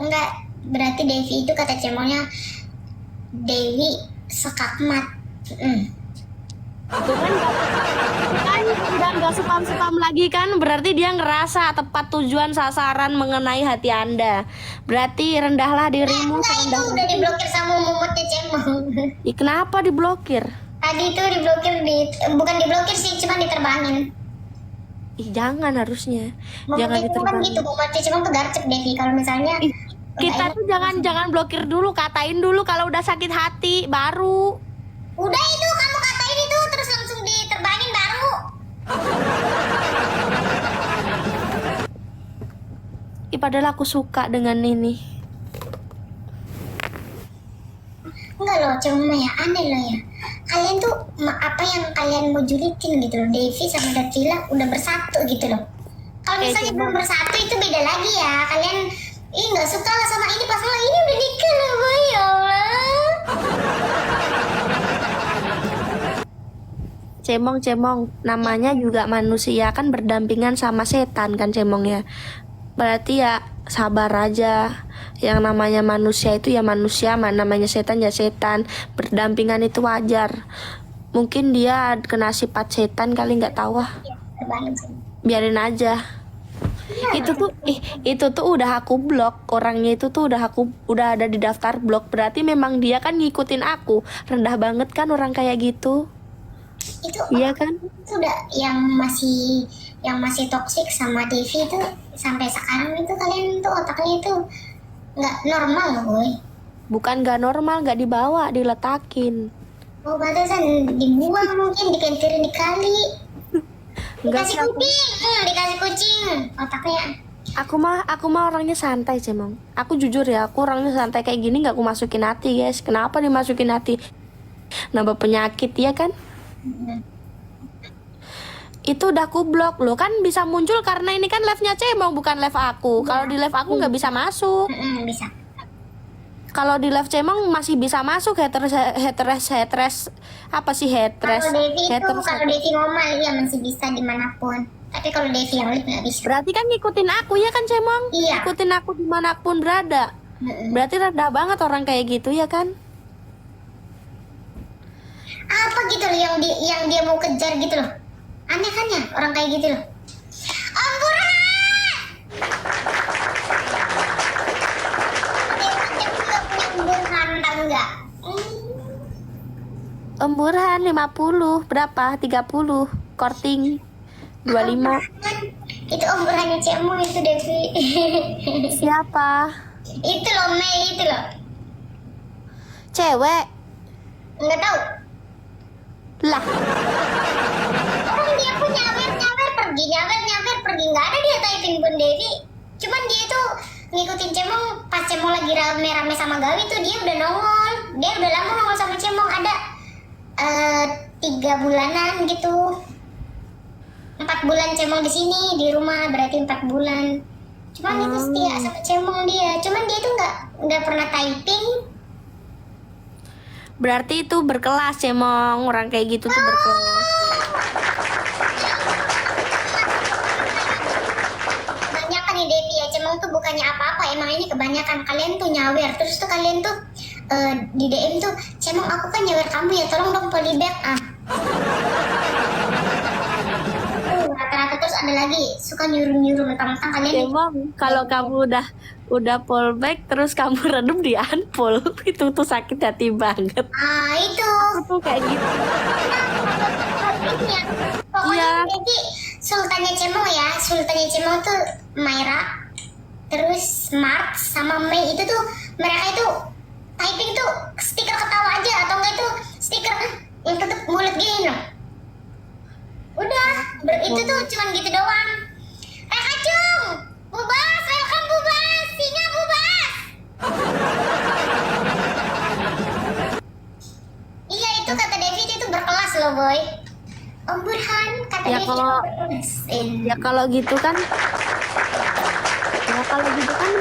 [SPEAKER 3] enggak, berarti Devi itu kata Cemongnya Devi sekakmat.
[SPEAKER 4] Itu kan udah nggak spam lagi kan, berarti dia ngerasa tepat tujuan sasaran mengenai hati Anda. Berarti rendahlah dirimu serendah.
[SPEAKER 3] Itu udah diblokir sama mumutnya Cemong.
[SPEAKER 4] Kenapa diblokir?
[SPEAKER 3] Tadi itu diblokir bukan diblokir sih, cuma diterbangin.
[SPEAKER 4] Jangan, harusnya jangan
[SPEAKER 3] diterbangin. Gitu mumutnya Cemong tuh garcep Devi kalau misalnya.
[SPEAKER 4] Kita tuh jangan blokir dulu, katain dulu kalau udah sakit hati baru.
[SPEAKER 3] Udah itu kamu katain itu terus langsung diterbangin baru.
[SPEAKER 4] Padahal aku suka dengan ini.
[SPEAKER 3] Enggak loh, cuma ya aneh loh ya. Kalian tuh apa yang kalian mau julitin gitu loh. Devi sama Datvila udah bersatu gitu loh. Kalau misalnya belum bersatu itu beda lagi ya. Kalian nggak suka lah sama ini, pas lo ini udah nikah loh boy, ya Allah.
[SPEAKER 4] Cemong, namanya juga manusia kan berdampingan sama setan kan Cemong ya. Berarti ya sabar aja. Yang namanya manusia itu ya manusia, namanya setan ya setan. Berdampingan itu wajar. Mungkin dia kena sifat setan kali, nggak tahu ah. Biarin aja. Itu tuh udah aku blok orangnya, itu tuh udah ada di daftar blok. Berarti memang dia kan ngikutin aku. Rendah banget kan orang kayak gitu.
[SPEAKER 3] Itu
[SPEAKER 4] iya kan?
[SPEAKER 3] Itu udah yang masih toksik sama Devi itu sampai sekarang itu kalian tuh otaknya itu nggak normal loh boy.
[SPEAKER 4] Bukan nggak normal, nggak dibawa, diletakin.
[SPEAKER 3] Oh, pantesan dibuang mungkin, dikenterin di kali.
[SPEAKER 4] Enggak
[SPEAKER 3] Dikasih
[SPEAKER 4] sih, aku,
[SPEAKER 3] kucing, dikasih kucing. Otaknya.
[SPEAKER 4] aku mah orangnya santai Cemong. Aku jujur ya, aku orangnya santai kayak gini nggak aku masukin hati guys. Kenapa dimasukin hati? Nambah penyakit ya kan? Itu udah aku blok loh, kan bisa muncul karena ini kan live-nya Cemong bukan live aku. Kalau di live aku nggak bisa masuk.
[SPEAKER 3] Bisa.
[SPEAKER 4] Kalau di live Cemong masih bisa masuk haters apa sih haters?
[SPEAKER 3] Kalau Devi itu,
[SPEAKER 4] Haters.
[SPEAKER 3] kalau Devi normal ya masih bisa dimanapun. Tapi kalau Devi yang live nggak bisa.
[SPEAKER 4] Berarti kan ngikutin aku ya kan Cemong?
[SPEAKER 3] Iya.
[SPEAKER 4] Ngikutin aku dimanapun berada. Berarti rendah banget orang kayak gitu ya kan?
[SPEAKER 3] Apa gitu loh yang dia mau kejar gitu loh. Aneh kan ya orang kayak gitu loh. Om Burhan! Dia nggak punya Om Burhan, tahu nggak?
[SPEAKER 4] Om Burhan 50 berapa? 30 korting 25.
[SPEAKER 3] Itu Om Burhannya Cemu itu Devi.
[SPEAKER 4] Siapa?
[SPEAKER 3] Itu loh Mei itu loh.
[SPEAKER 4] Cewek
[SPEAKER 3] Nggak tahu.
[SPEAKER 4] lah.
[SPEAKER 3] Orang dia pun nyawer pergi nggak ada dia typing pun Devi. Cuman dia tuh ngikutin Cemong pas Cemong lagi rame-rame sama Gawi tuh dia udah nongol. Dia udah lama nongol sama Cemong ada 3 bulanan gitu. 4 bulan Cemong di sini di rumah berarti 4 bulan. Cuman itu setia sama Cemong dia. Cuman dia tuh nggak pernah typing.
[SPEAKER 4] Berarti itu berkelas Cemong, orang kayak gitu tuh berkelas.
[SPEAKER 3] Kebanyakan nih Devi ya, Cemong tuh bukannya apa-apa, emang ini kebanyakan kalian tuh nyawer. Terus tuh kalian tuh di DM tuh, Cemong aku kan nyawer kamu ya, tolong dong polybag. Rata-rata terus ada lagi suka nyuruh-nyuruh mentang-mentang kalian.
[SPEAKER 4] Cemong, kalau kamu udah fallback terus kamu redem di unfollow itu tuh sakit hati banget.
[SPEAKER 3] Itu.
[SPEAKER 4] Aku tuh kayak gitu.
[SPEAKER 3] Pokoknya
[SPEAKER 4] Iya.
[SPEAKER 3] jadi sultannya Cemong tuh Myra, terus Mark sama Mei itu tuh mereka itu typing tuh stiker ketawa aja atau enggak itu stiker yang tutup mulut gini loh. Udah, itu tuh cuman gitu doang. Kacung, Bubas, welcome Bubas, singa Bubas. Iya itu kata Devi itu berkelas loh boy. Om Burhan kata
[SPEAKER 4] Ya
[SPEAKER 3] Devi
[SPEAKER 4] kalau-
[SPEAKER 3] berkelas.
[SPEAKER 4] Ya kalau gitu kan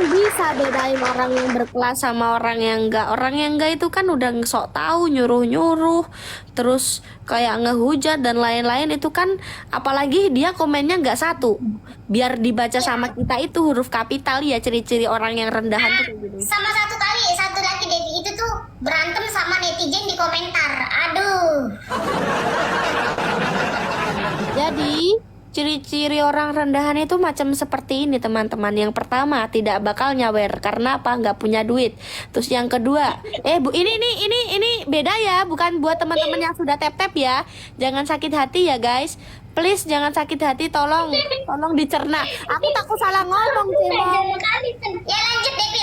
[SPEAKER 4] bisa bedain orang yang berkelas sama orang yang enggak. Orang yang enggak itu kan udah sok tahu nyuruh-nyuruh terus kayak ngehujat dan lain-lain itu kan, apalagi dia komennya nggak satu biar dibaca sama kita itu huruf kapital ya. Ciri-ciri orang yang rendahan tuh kayak gitu.
[SPEAKER 3] Sama satu lagi Devi itu tuh berantem sama netizen di komentar. Aduh.
[SPEAKER 4] Jadi ciri-ciri orang rendahan itu macam seperti ini teman-teman. Yang pertama tidak bakal nyawer karena apa? Nggak punya duit. Terus yang kedua, Bu ini beda ya, bukan buat teman-teman yang sudah tap-tap ya. Jangan sakit hati ya guys. Please jangan sakit hati, tolong dicerna. Aku takut salah ngomong Cemong.
[SPEAKER 3] Ya lanjut Devi.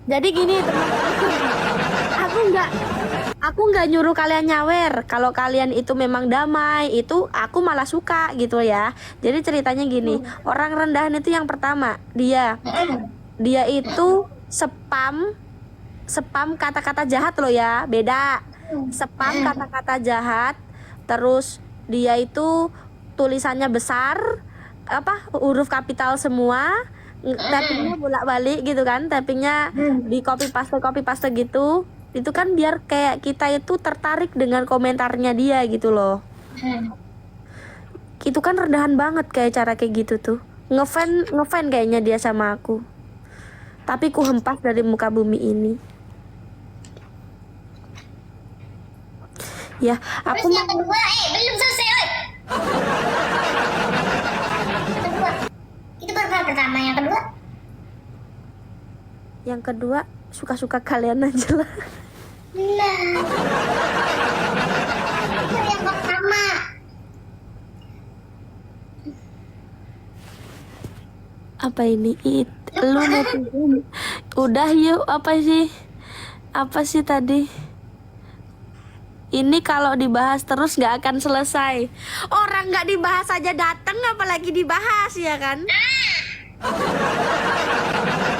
[SPEAKER 4] Jadi gini teman-teman, aku nggak nyuruh kalian nyawer. Kalau kalian itu memang damai, itu aku malah suka gitu ya. Jadi ceritanya gini, orang rendahan itu yang pertama dia itu spam kata-kata jahat loh ya, beda. Spam kata-kata jahat, terus dia itu tulisannya besar, huruf kapital semua. Tappingnya bolak-balik gitu kan, tappingnya di copy paste gitu. Itu kan biar kayak kita itu tertarik dengan komentarnya dia gitu loh. Itu kan rendahan banget kayak cara kayak gitu tuh. Ngefan kayaknya dia sama aku. Tapi ku hempas dari muka bumi ini. Ya, aku
[SPEAKER 3] Terus yang kedua, belum selesai. Kedua. Itu baru pertama, yang kedua
[SPEAKER 4] suka-suka kalian aja lah.
[SPEAKER 3] nah itu yang pertama.
[SPEAKER 4] Apa ini? Lu netizen. Udah yuk, apa sih tadi? Ini kalau dibahas terus nggak akan selesai. Orang nggak dibahas aja datang, apalagi dibahas ya kan?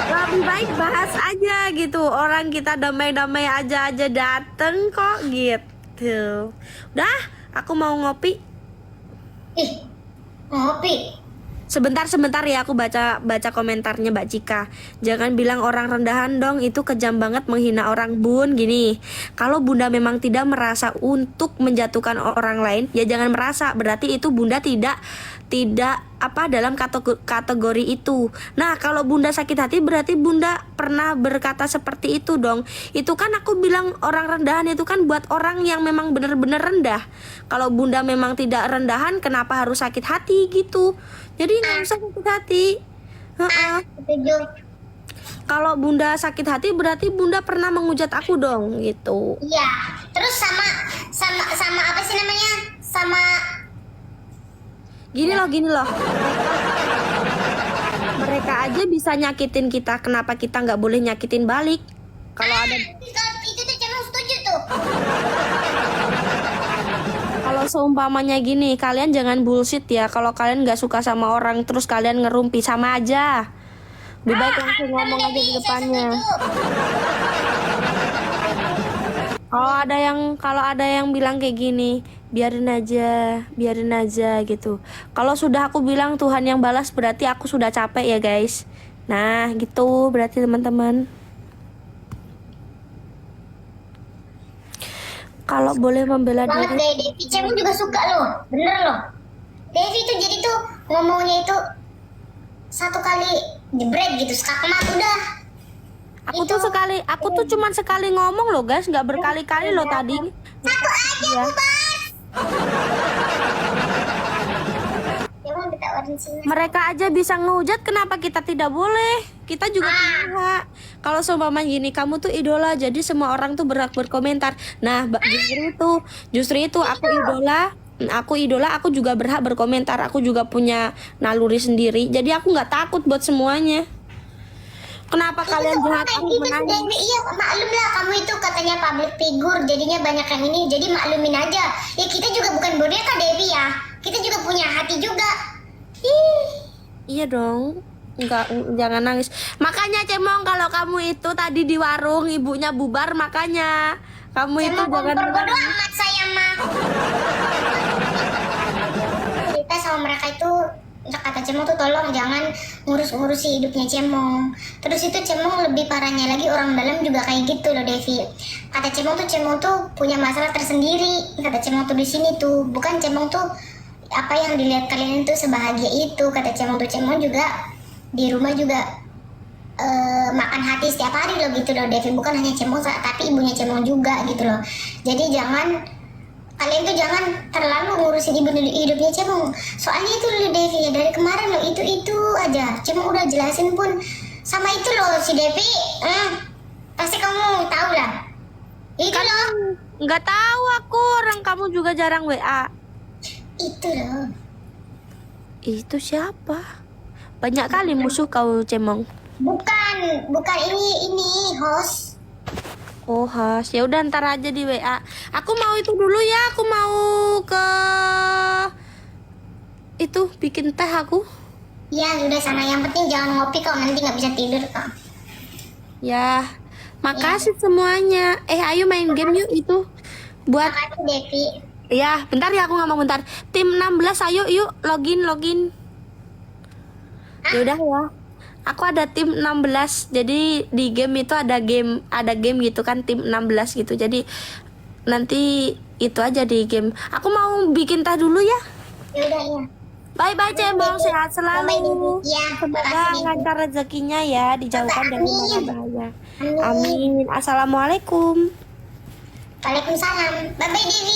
[SPEAKER 4] Lebih baik bahas aja gitu. Orang kita damai-damai aja dateng kok gitu. Udah, aku mau ngopi.
[SPEAKER 3] Ih, ngopi.
[SPEAKER 4] Sebentar ya, aku baca komentarnya Mbak Cika. Jangan bilang orang rendahan dong, itu kejam banget menghina orang. Bun, gini, kalau Bunda memang tidak merasa untuk menjatuhkan orang lain, ya jangan merasa. Berarti itu Bunda tidak dalam kategori itu. Nah, kalau Bunda sakit hati berarti Bunda pernah berkata seperti itu dong. Itu kan aku bilang orang rendahan itu kan buat orang yang memang benar-benar rendah. Kalau Bunda memang tidak rendahan, kenapa harus sakit hati gitu? Jadi nggak usah sakit hati.
[SPEAKER 3] Setuju.
[SPEAKER 4] Kalau Bunda sakit hati berarti Bunda pernah menghujat aku dong gitu.
[SPEAKER 3] Iya. Terus sama apa sih namanya? Sama
[SPEAKER 4] Gini loh. Mereka aja bisa nyakitin kita, kenapa kita nggak boleh nyakitin balik? Kalau ada
[SPEAKER 3] itu tuh cuma setuju tuh.
[SPEAKER 4] Kalau seumpamanya gini, kalian jangan bullshit ya. Kalau kalian nggak suka sama orang terus kalian ngerumpi, sama aja. Lebih baik langsung ngomong aja di depannya. Kalau ada yang bilang kayak gini, biarin aja gitu. Kalau sudah aku bilang Tuhan yang balas, berarti aku sudah capek ya guys. Nah gitu berarti teman-teman. Kalau boleh membela
[SPEAKER 3] banget
[SPEAKER 4] diri.
[SPEAKER 3] Devi, Cemong juga suka loh, bener loh. Devi tuh jadi tuh ngomongnya itu satu kali jebret gitu, skakmat udah.
[SPEAKER 4] Aku tuh cuman sekali ngomong loh guys, nggak berkali-kali loh tadi.
[SPEAKER 3] Satu aja
[SPEAKER 4] Ya.
[SPEAKER 3] bubar. Cemong ditawarin sini.
[SPEAKER 4] Mereka aja bisa ngehujat, kenapa kita tidak boleh? Kita juga punya hak. Kalau seumpama gini, kamu tuh idola, jadi semua orang tuh berhak berkomentar. Nah, justru itu aku idola, aku juga berhak berkomentar. Aku juga punya naluri sendiri. Jadi aku nggak takut buat semuanya. Kenapa kalian jahat aku menangis?
[SPEAKER 3] Iya, maklum lah kamu itu katanya public figure, jadinya banyak yang ini, jadi maklumin aja. Ya kita juga bukan boneka Devi ya, kita juga punya hati juga.
[SPEAKER 4] Iya dong. Enggak, jangan nangis. Makanya Cemong, kalau kamu itu tadi di warung ibunya bubar, makanya kamu itu jangan
[SPEAKER 3] berbodoh amat saya mah. Kita sama mereka itu, kata Cemong tuh tolong jangan ngurus-ngurusi hidupnya Cemong. Terus itu Cemong lebih parahnya lagi, orang dalam juga kayak gitu loh Devi. Kata Cemong tuh punya masalah tersendiri. Kata Cemong tuh di sini tuh, bukan Cemong tuh apa yang dilihat kalian itu sebahagia itu. Kata Cemong tuh Cemong juga di rumah juga makan hati setiap hari loh gitu loh Devi, bukan hanya Cemong tapi ibunya Cemong juga gitu loh. Jadi kalian tuh jangan terlalu ngurusin hidupnya Cemong. Soalnya itu loh Devi ya, dari kemarin loh itu aja Cemong udah jelasin pun sama itu loh si Devi. Pasti kamu tahu lah. Itu
[SPEAKER 4] Kan
[SPEAKER 3] loh.
[SPEAKER 4] nggak tahu aku, orang kamu juga jarang WA.
[SPEAKER 3] Itu loh.
[SPEAKER 4] Itu siapa? Banyak kali musuh kau Cemong.
[SPEAKER 3] Bukan ini host.
[SPEAKER 4] Oh has, ya udah ntar aja di WA. Aku mau itu dulu ya, aku mau ke itu bikin teh aku.
[SPEAKER 3] Ya sudah sana, yang penting jangan ngopi kau, nanti nggak bisa tidur kau.
[SPEAKER 4] Ya, makasih semuanya. Ayo main game yuk itu. Buat
[SPEAKER 3] Makasih Devi.
[SPEAKER 4] ya, bentar ya aku ngomong bentar. Tim 16 ayo yuk login. Ya udah ya. Aku ada tim 16. Jadi di game itu ada game gitu kan, tim 16 gitu. Jadi nanti itu aja di game. Aku mau bikin teh dulu ya.
[SPEAKER 3] Ya udah ya.
[SPEAKER 4] Bye Cemong, sehat selalu.
[SPEAKER 3] Ya,
[SPEAKER 4] Semoga
[SPEAKER 3] makasih.
[SPEAKER 4] lancar rezekinya ya, dijauhkan dari bahaya.
[SPEAKER 3] Amin.
[SPEAKER 4] Amin. Assalamualaikum.
[SPEAKER 3] Waalaikumsalam. Bye bye Devi.